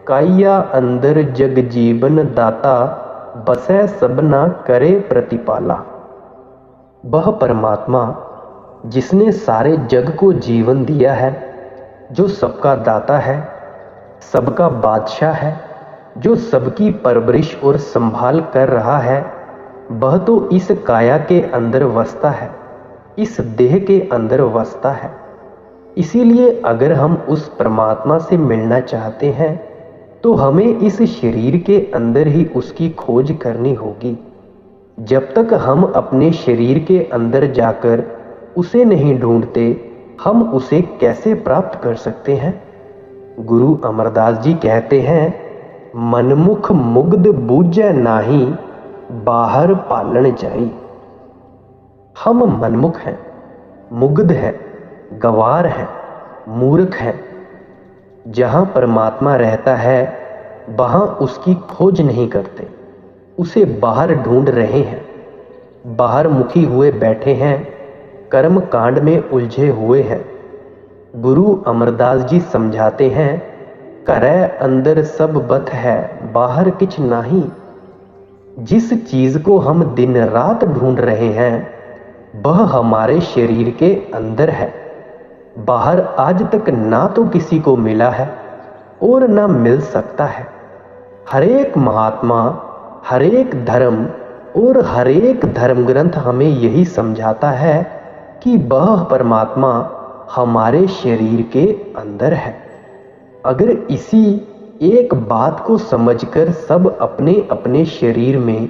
Speaker 1: काया अंदर जग जीवन दाता, बसै सबना करे प्रतिपाला। वह परमात्मा जिसने सारे जग को जीवन दिया है, जो सबका दाता है, सबका बादशाह है, जो सबकी परवरिश और संभाल कर रहा है, वह तो इस काया के अंदर वसता है, इस देह के अंदर वसता है। इसीलिए अगर हम उस परमात्मा से मिलना चाहते हैं तो हमें इस शरीर के अंदर ही उसकी खोज करनी होगी। जब तक हम अपने शरीर के अंदर जाकर उसे नहीं ढूंढते, हम उसे कैसे प्राप्त कर सकते हैं। गुरु अमरदास जी कहते हैं, मनमुख मुग्ध बूझे नाही, बाहर पालन जाई। हम मनमुख हैं, मुग्ध हैं, गवार हैं, मूर्ख हैं। जहाँ परमात्मा रहता है वहाँ उसकी खोज नहीं करते, उसे बाहर ढूंढ रहे हैं। बाहर मुखी हुए बैठे हैं, कर्म कांड में उलझे हुए हैं। गुरु अमरदास जी समझाते हैं, करे अंदर सब बत है, बाहर किछ नाही। जिस चीज को हम दिन रात ढूंढ रहे हैं वह हमारे शरीर के अंदर है। बाहर आज तक ना तो किसी को मिला है और ना मिल सकता है। हरेक महात्मा, हरेक धर्म और हरेक धर्म ग्रंथ हमें यही समझाता है कि वह परमात्मा हमारे शरीर के अंदर है। अगर इसी एक बात को समझकर सब अपने अपने शरीर में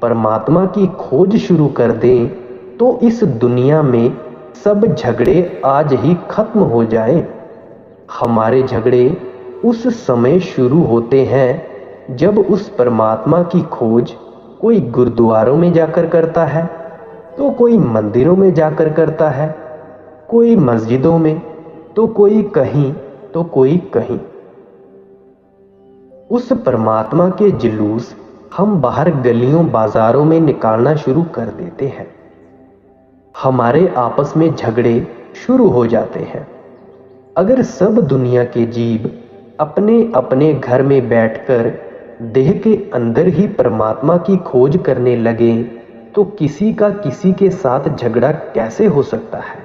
Speaker 1: परमात्मा की खोज शुरू कर दें तो इस दुनिया में सब झगड़े आज ही खत्म हो जाएं। हमारे झगड़े उस समय शुरू होते हैं जब उस परमात्मा की खोज कोई गुरुद्वारों में जाकर करता है, तो कोई मंदिरों में जाकर करता है, कोई मस्जिदों में, तो कोई कहीं, तो कोई कहीं। उस परमात्मा के जुलूस हम बाहर गलियों बाजारों में निकालना शुरू कर देते हैं। हमारे आपस में झगड़े शुरू हो जाते हैं। अगर सब दुनिया के जीव अपने अपने घर में बैठकर देह के अंदर ही परमात्मा की खोज करने लगे, तो किसी का किसी के साथ झगड़ा कैसे हो सकता है?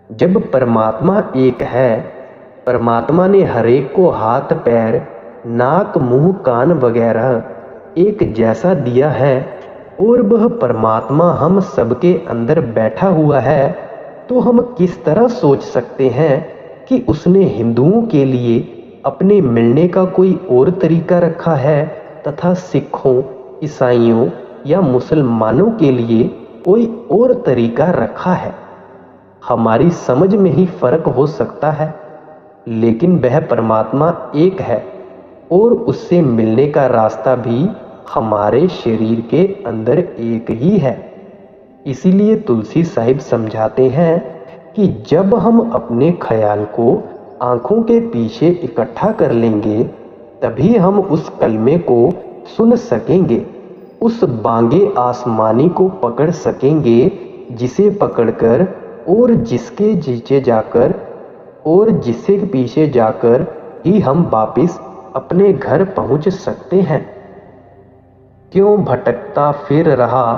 Speaker 1: जब परमात्मा एक है, परमात्मा ने हरेक को हाथ पैर, नाक, मुंह, कान वगैरह एक जैसा दिया है, और वह परमात्मा हम सबके अंदर बैठा हुआ है, तो हम किस तरह सोच सकते हैं कि उसने हिंदुओं के लिए अपने मिलने का कोई और तरीका रखा है तथा सिखों, ईसाइयों या मुसलमानों के लिए कोई और तरीका रखा है? हमारी समझ में ही फर्क हो सकता है, लेकिन वह परमात्मा एक है और उससे मिलने का रास्ता भी हमारे शरीर के अंदर एक ही है। इसीलिए तुलसी साहिब समझाते हैं कि जब हम अपने ख्याल को आंखों के पीछे इकट्ठा कर लेंगे, तभी हम उस कलमे को सुन सकेंगे, उस बांगे आसमानी को पकड़ सकेंगे, जिसे पकड़कर और जिसके पीछे जाकर ही हम वापिस अपने घर पहुंच सकते हैं। क्यों भटकता फिर रहा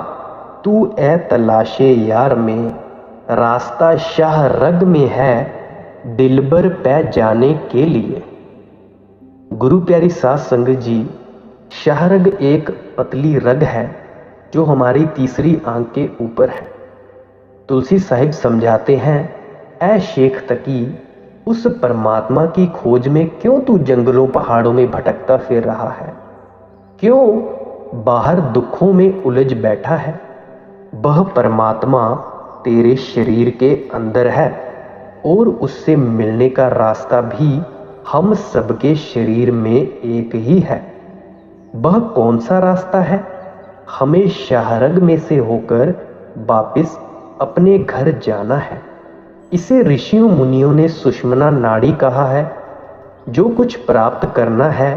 Speaker 1: तू ए तलाशे यार में, रास्ता शाह रग में है दिलबर पै जाने के लिए। गुरु प्यारी साध संगत जी, शाहरग एक पतली रग है जो हमारी तीसरी आंख के ऊपर है। तुलसी साहिब समझाते हैं, ऐ शेख तकी, उस परमात्मा की खोज में क्यों तू जंगलों पहाड़ों में भटकता फिर रहा है? क्यों बाहर दुखों में उलझ बैठा है? वह परमात्मा तेरे शरीर के अंदर है और उससे मिलने का रास्ता भी हम सबके शरीर में एक ही है। वह कौन सा रास्ता है? हमें शाहरग में से होकर वापिस अपने घर जाना है। इसे ऋषियों मुनियों ने सुषुम्ना नाड़ी कहा है। जो कुछ प्राप्त करना है,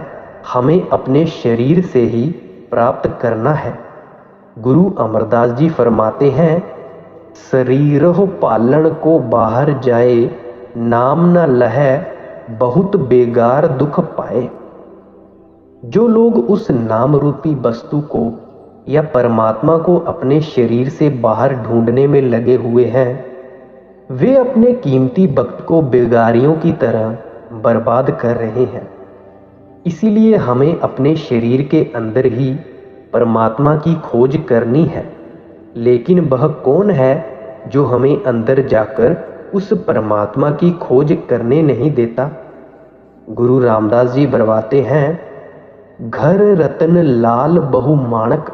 Speaker 1: हमें अपने शरीर से ही प्राप्त करना है। गुरु अमरदास जी फरमाते हैं, शरीरह पालन को बाहर जाए, नाम न लहै बहुत बेगार दुख पाए। जो लोग उस नाम रूपी वस्तु को या परमात्मा को अपने शरीर से बाहर ढूंढने में लगे हुए हैं, वे अपने कीमती वक्त को बेगारियों की तरह बर्बाद कर रहे हैं। इसीलिए हमें अपने शरीर के अंदर ही परमात्मा की खोज करनी है। लेकिन वह कौन है जो हमें अंदर जाकर उस परमात्मा की खोज करने नहीं देता? गुरु रामदास जी बरवाते हैं, घर रतन लाल बहु माणक,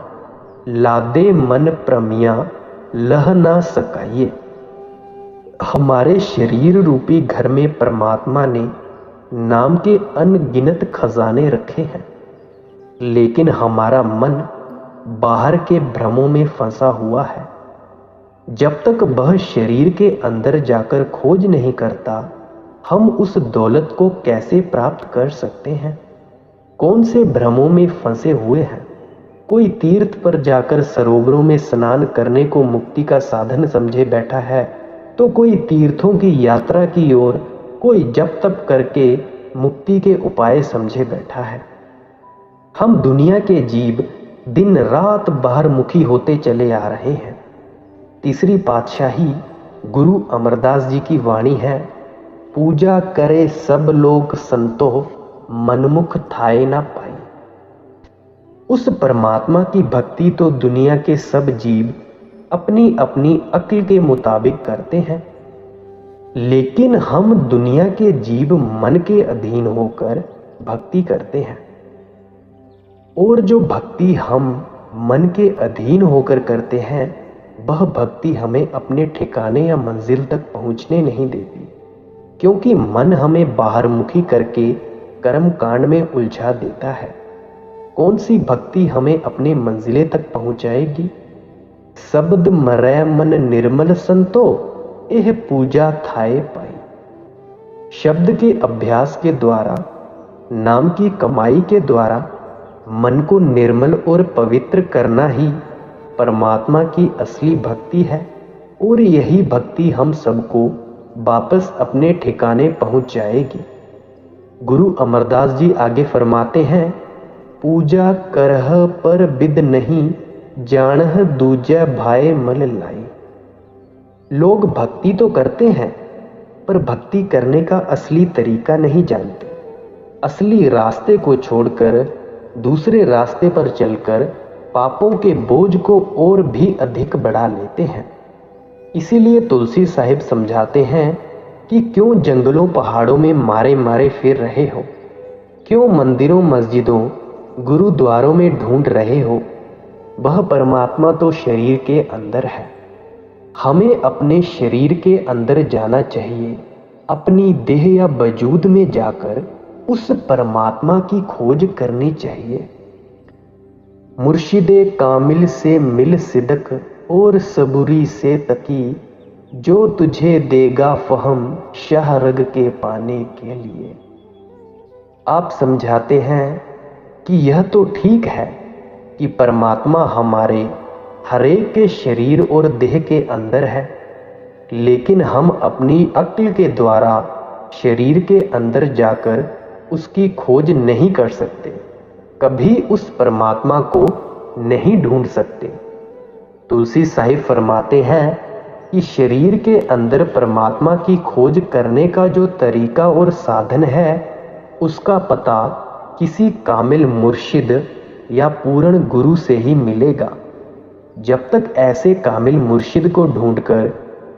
Speaker 1: लादे मन प्रमिया लह ना सकाइए। हमारे शरीर रूपी घर में परमात्मा ने नाम के अनगिनत खजाने रखे हैं, लेकिन हमारा मन बाहर के भ्रमों में फंसा हुआ है। जब तक वह शरीर के अंदर जाकर खोज नहीं करता, हम उस दौलत को कैसे प्राप्त कर सकते हैं? कौन से भ्रमों में फंसे हुए हैं? कोई तीर्थ पर जाकर सरोवरों में स्नान करने को मुक्ति का साधन समझे बैठा है, तो कोई तीर्थों की यात्रा की ओर, कोई जप तप करके मुक्ति के उपाय समझे बैठा है। हम दुनिया के जीव दिन रात बाहर मुखी होते चले आ रहे हैं। तीसरी पातशाही गुरु अमरदास जी की वाणी है, पूजा करे सब लोग संतो, मनमुख थाए ना पाई। उस परमात्मा की भक्ति तो दुनिया के सब जीव अपनी अपनी अक्ल के मुताबिक करते हैं, लेकिन हम दुनिया के जीव मन के अधीन होकर भक्ति करते हैं। और जो भक्ति हम मन के अधीन होकर करते हैं, वह भक्ति हमें अपने ठिकाने या मंजिल तक पहुंचने नहीं देती, क्योंकि मन हमें बाहरमुखी करके कर्म कांड में उलझा देता है। कौन सी भक्ति हमें अपने मंजिले तक पहुंचाएगी। शब्द मरै मन निर्मल संतो, यह पूजा थाए पाई। शब्द के अभ्यास के द्वारा, नाम की कमाई के द्वारा मन को निर्मल और पवित्र करना ही परमात्मा की असली भक्ति है। और यही भक्ति हम सबको वापस अपने ठिकाने पहुंच जाएगी। गुरु अमरदास जी आगे फरमाते हैं, पूजा करह पर बिद नहीं, जानह दूजा भाई मल लाई। लोग भक्ति तो करते हैं पर भक्ति करने का असली तरीका नहीं जानते। असली रास्ते को छोड़कर दूसरे रास्ते पर चलकर पापों के बोझ को और भी अधिक बढ़ा लेते हैं। इसीलिए तुलसी साहिब समझाते हैं कि क्यों जंगलों पहाड़ों में मारे मारे फिर रहे हो, क्यों मंदिरों मस्जिदों गुरुद्वारों में ढूंढ रहे हो। वह परमात्मा तो शरीर के अंदर है। हमें अपने शरीर के अंदर जाना चाहिए, अपनी देह या वजूद में जाकर उस परमात्मा की खोज करनी चाहिए। मुर्शिदे कामिल से मिल सिदक और सबूरी से तकी, जो तुझे देगा फहम शाहरग के पाने के लिए। आप समझाते हैं कि यह तो ठीक है कि परमात्मा हमारे हरेक के शरीर और देह के अंदर है, लेकिन हम अपनी अक्ल के द्वारा शरीर के अंदर जाकर उसकी खोज नहीं कर सकते, कभी उस परमात्मा को नहीं ढूंढ सकते। तुलसी साहिब फरमाते हैं कि शरीर के अंदर परमात्मा की खोज करने का जो तरीका और साधन है, उसका पता किसी कामिल मुर्शिद या पूर्ण गुरु से ही मिलेगा। जब तक ऐसे कामिल मुर्शिद को ढूंढकर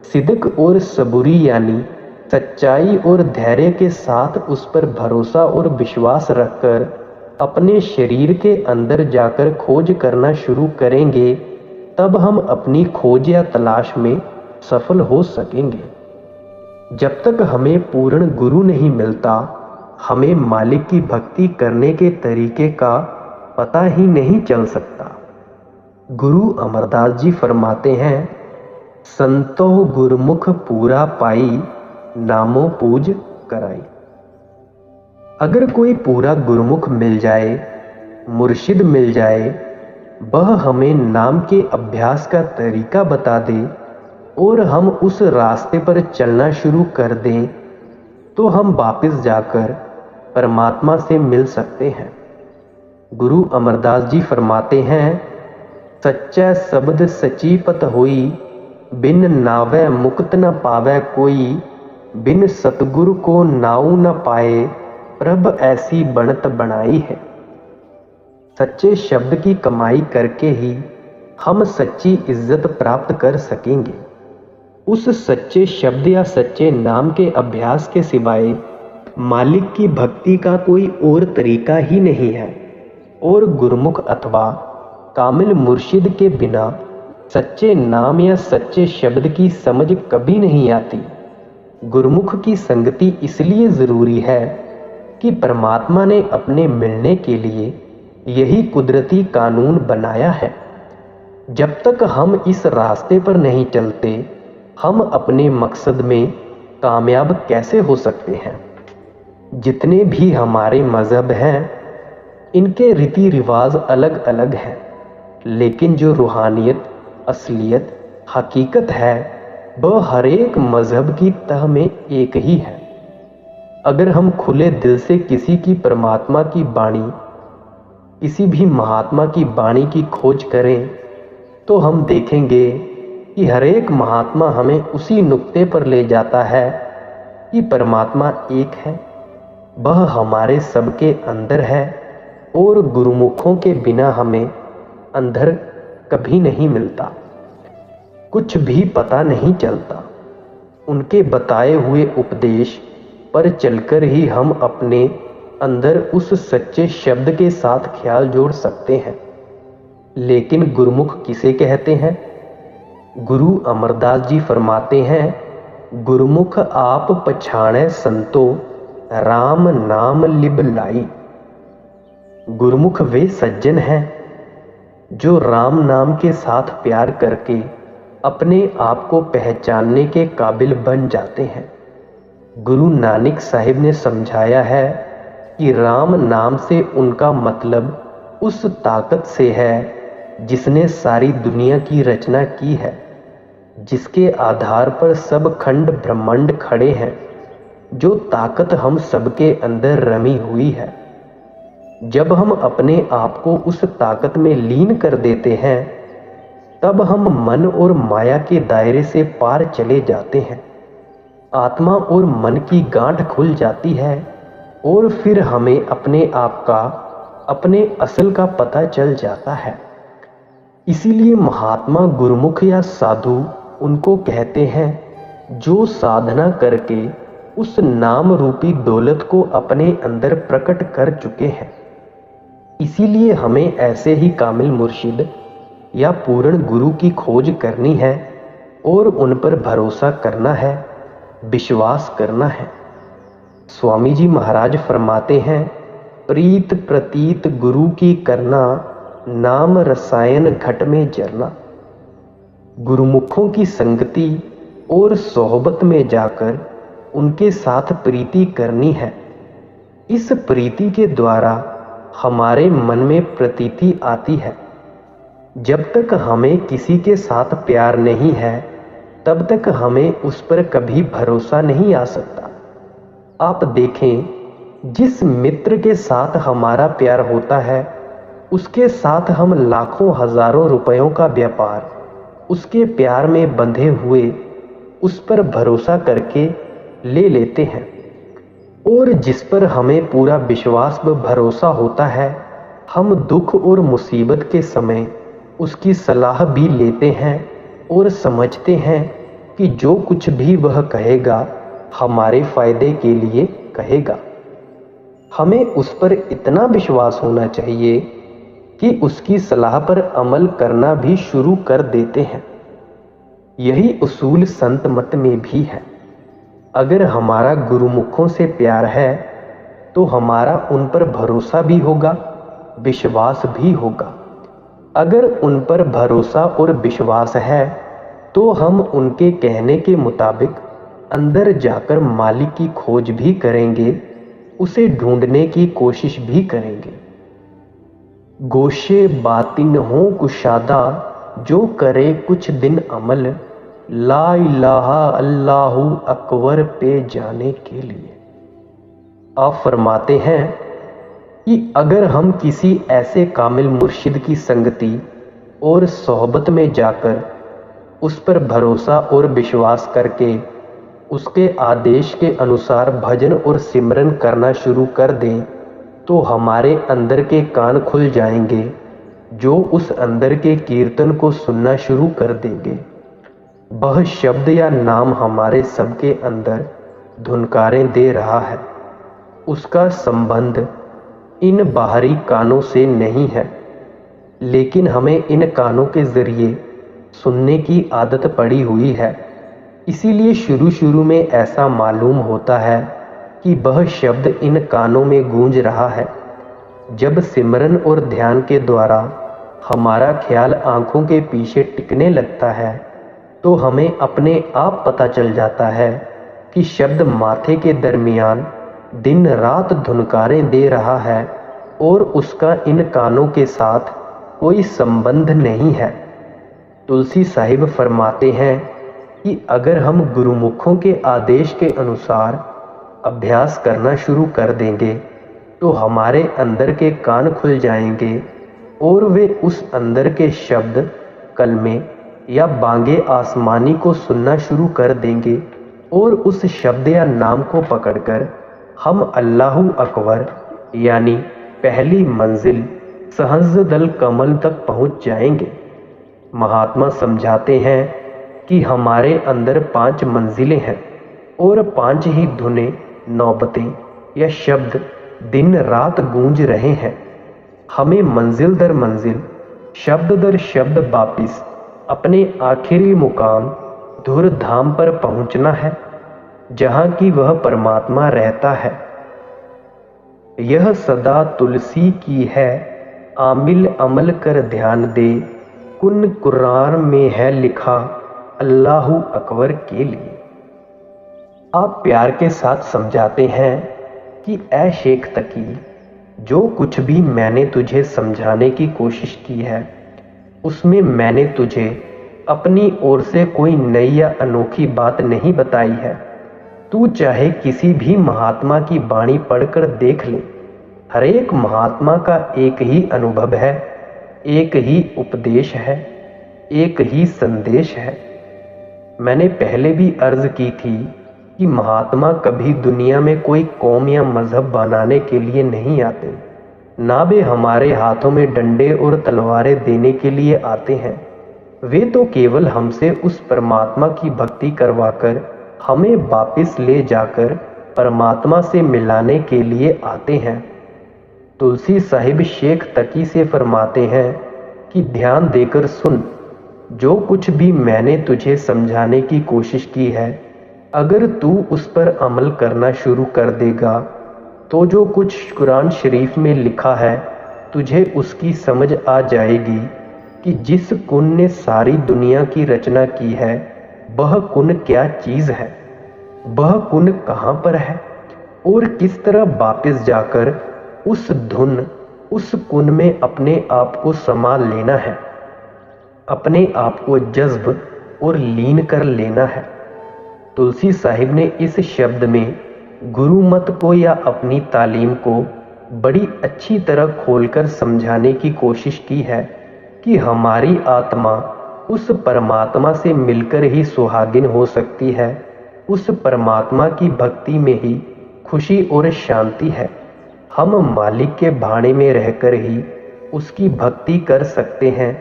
Speaker 1: सिदक और सबूरी यानी सच्चाई और धैर्य के साथ उस पर भरोसा और विश्वास रखकर अपने शरीर के अंदर जाकर खोज करना शुरू करेंगे, तब हम अपनी खोज या तलाश में सफल हो सकेंगे। जब तक हमें पूर्ण गुरु नहीं मिलता, हमें मालिक की भक्ति करने के तरीके का पता ही नहीं चल सकता। गुरु अमरदास जी फरमाते हैं, संतो गुरमुख पूरा पाई, नामो पूज कराई। अगर कोई पूरा गुरुमुख मिल जाए, मुर्शिद मिल जाए, वह हमें नाम के अभ्यास का तरीका बता दे और हम उस रास्ते पर चलना शुरू कर दें, तो हम वापस जाकर परमात्मा से मिल सकते हैं। गुरु अमरदास जी फरमाते हैं, सच्चा शब्द सची पत होई, बिन नावै मुक्त न पावै कोई, बिन सतगुरु को नाऊ न पाए, प्रभ ऐसी बनत बनाई है। सच्चे शब्द की कमाई करके ही हम सच्ची इज्जत प्राप्त कर सकेंगे। उस सच्चे शब्द या सच्चे नाम के अभ्यास के सिवाय मालिक की भक्ति का कोई और तरीका ही नहीं है। और गुरमुख अथवा कामिल मुर्शिद के बिना सच्चे नाम या सच्चे शब्द की समझ कभी नहीं आती। गुरमुख की संगति इसलिए जरूरी है कि परमात्मा ने अपने मिलने के लिए यही कुदरती कानून बनाया है। जब तक हम इस रास्ते पर नहीं चलते, हम अपने मकसद में कामयाब कैसे हो सकते हैं। जितने भी हमारे मजहब हैं, इनके रीति रिवाज अलग अलग हैं, लेकिन जो रूहानियत, असलियत, हकीकत है, वह हर एक मजहब की तह में एक ही है। अगर हम खुले दिल से किसी की परमात्मा की वाणी, किसी भी महात्मा की वाणी की खोज करें, तो हम देखेंगे कि हर एक महात्मा हमें उसी नुक्ते पर ले जाता है कि परमात्मा एक है, वह हमारे सबके अंदर है और गुरुमुखों के बिना हमें अंदर कभी नहीं मिलता, कुछ भी पता नहीं चलता। उनके बताए हुए उपदेश पर चलकर ही हम अपने अंदर उस सच्चे शब्द के साथ ख्याल जोड़ सकते हैं। लेकिन गुरुमुख किसे कहते हैं? गुरु अमरदास जी फरमाते हैं, गुरुमुख आप पछाणे संतो, राम नाम लिब लाई। गुरुमुख वे सज्जन हैं जो राम नाम के साथ प्यार करके अपने आप को पहचानने के काबिल बन जाते हैं। गुरु नानक साहिब ने समझाया है कि राम नाम से उनका मतलब उस ताकत से है जिसने सारी दुनिया की रचना की है, जिसके आधार पर सब खंड ब्रह्मांड खड़े हैं, जो ताकत हम सबके अंदर रमी हुई है। जब हम अपने आप को उस ताकत में लीन कर देते हैं तब हम मन और माया के दायरे से पार चले जाते हैं। आत्मा और मन की गांठ खुल जाती है और फिर हमें अपने आप का, अपने असल का पता चल जाता है। इसीलिए महात्मा गुरुमुख या साधु उनको कहते हैं जो साधना करके उस नाम रूपी दौलत को अपने अंदर प्रकट कर चुके हैं। इसीलिए हमें ऐसे ही कामिल मुर्शिद या पूर्ण गुरु की खोज करनी है और उन पर भरोसा करना है, विश्वास करना है। स्वामी जी महाराज फरमाते हैं, प्रीत प्रतीत गुरु की करना, नाम रसायन घट में जरना। गुरुमुखों की संगति और सोहबत में जाकर उनके साथ प्रीति करनी है। इस प्रीति के द्वारा हमारे मन में प्रतीति आती है। जब तक हमें किसी के साथ प्यार नहीं है तब तक हमें उस पर कभी भरोसा नहीं आ सकता। आप देखें, जिस मित्र के साथ हमारा प्यार होता है उसके साथ हम लाखों हजारों रुपयों का व्यापार उसके प्यार में बंधे हुए उस पर भरोसा करके ले लेते हैं, और जिस पर हमें पूरा विश्वास व भरोसा होता है हम दुख और मुसीबत के समय उसकी सलाह भी लेते हैं और समझते हैं कि जो कुछ भी वह कहेगा हमारे फायदे के लिए कहेगा। हमें उस पर इतना विश्वास होना चाहिए कि उसकी सलाह पर अमल करना भी शुरू कर देते हैं। यही उसूल संत मत में भी है। अगर हमारा गुरुमुखों से प्यार है तो हमारा उन पर भरोसा भी होगा, विश्वास भी होगा। अगर उन पर भरोसा और विश्वास है तो हम उनके कहने के मुताबिक अंदर जाकर मालिक की खोज भी करेंगे, उसे ढूंढने की कोशिश भी करेंगे। गोशे बातिन हो कुशादा, जो करे कुछ दिन अमल, ला इलाहा अल्लाहु अकबर पे जाने के लिए। आप फरमाते हैं कि अगर हम किसी ऐसे कामिल मुर्शिद की संगति और सोहबत में जाकर उस पर भरोसा और विश्वास करके उसके आदेश के अनुसार भजन और सिमरन करना शुरू कर दें तो हमारे अंदर के कान खुल जाएंगे, जो उस अंदर के कीर्तन को सुनना शुरू कर देंगे। वह शब्द या नाम हमारे सबके अंदर धुनकारें दे रहा है। उसका संबंध इन बाहरी कानों से नहीं है, लेकिन हमें इन कानों के जरिए सुनने की आदत पड़ी हुई है। इसीलिए शुरू शुरू में ऐसा मालूम होता है कि वह शब्द इन कानों में गूंज रहा है। जब सिमरन और ध्यान के द्वारा हमारा ख्याल आंखों के पीछे टिकने लगता है तो हमें अपने आप पता चल जाता है कि शब्द माथे के दरमियान दिन रात धुनकारें दे रहा है और उसका इन कानों के साथ कोई संबंध नहीं है। तुलसी साहिब फरमाते हैं कि अगर हम गुरुमुखों के आदेश के अनुसार अभ्यास करना शुरू कर देंगे तो हमारे अंदर के कान खुल जाएंगे और वे उस अंदर के शब्द, कलमे या बांगे आसमानी को सुनना शुरू कर देंगे और उस शब्द या नाम को पकड़कर हम अल्लाहु अकबर यानी पहली मंजिल सहस्रदल कमल तक पहुंच जाएंगे। महात्मा समझाते हैं कि हमारे अंदर 5 मंजिलें हैं और 5 ही धुनें, नौबतें या शब्द दिन रात गूंज रहे हैं। हमें मंजिल दर मंजिल, शब्द दर शब्द वापिस अपने आखिरी मुकाम धुर धाम पर पहुंचना है, जहां की वह परमात्मा रहता है। यह सदा तुलसी की है, आमिल अमल कर ध्यान दे, कुन कुरान में है लिखा अल्लाहु अकबर के लिए। आप प्यार के साथ समझाते हैं कि ऐ शेख तकी, जो कुछ भी मैंने तुझे समझाने की कोशिश की है उसमें मैंने तुझे अपनी ओर से कोई नई या अनोखी बात नहीं बताई है। तू चाहे किसी भी महात्मा की वाणी पढ़कर देख ले, हर एक महात्मा का एक ही अनुभव है, एक ही उपदेश है, एक ही संदेश है। मैंने पहले भी अर्ज की थी कि महात्मा कभी दुनिया में कोई कौम या मजहब बनाने के लिए नहीं आते, ना वे हमारे हाथों में डंडे और तलवारें देने के लिए आते हैं। वे तो केवल हमसे उस परमात्मा की भक्ति करवाकर हमें वापस ले जाकर परमात्मा से मिलाने के लिए आते हैं। तुलसी साहिब शेख तकी से फरमाते हैं कि ध्यान देकर सुन, जो कुछ भी मैंने तुझे समझाने की कोशिश की है, अगर तू उस पर अमल करना शुरू कर देगा तो जो कुछ कुरान शरीफ में लिखा है तुझे उसकी समझ आ जाएगी कि जिस कुन ने सारी दुनिया की रचना की है वह कुन क्या चीज़ है, वह कुन कहाँ पर है और किस तरह वापस जाकर उस धुन उस कुन में अपने आप को समा लेना है, अपने आप को जज्ब और लीन कर लेना है। तुलसी साहिब ने इस शब्द में गुरु मत को या अपनी तालीम को बड़ी अच्छी तरह खोलकर समझाने की कोशिश की है कि हमारी आत्मा उस परमात्मा से मिलकर ही सुहागिन हो सकती है, उस परमात्मा की भक्ति में ही खुशी और शांति है। हम मालिक के भाणे में रहकर ही उसकी भक्ति कर सकते हैं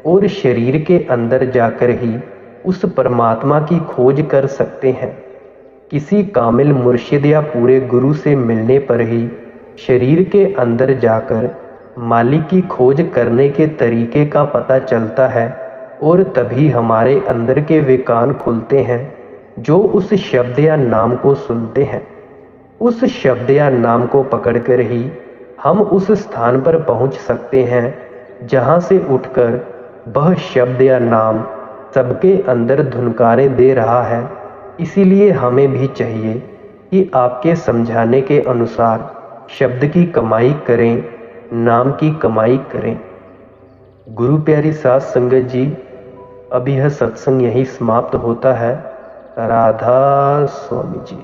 Speaker 1: और शरीर के अंदर जाकर ही उस परमात्मा की खोज कर सकते हैं। किसी कामिल मुर्शिद या पूरे गुरु से मिलने पर ही शरीर के अंदर जाकर मालिक की खोज करने के तरीके का पता चलता है और तभी हमारे अंदर के वे कान खुलते हैं जो उस शब्द या नाम को सुनते हैं। उस शब्द या नाम को पकड़कर ही हम उस स्थान पर पहुंच सकते हैं जहां से उठकर वह शब्द या नाम सबके अंदर धुनकारें दे रहा है। इसीलिए हमें भी चाहिए कि आपके समझाने के अनुसार शब्द की कमाई करें, नाम की कमाई करें। गुरु प्यारी साध संगत जी, अब यह सत्संग यहीं समाप्त होता है। राधा स्वामी जी।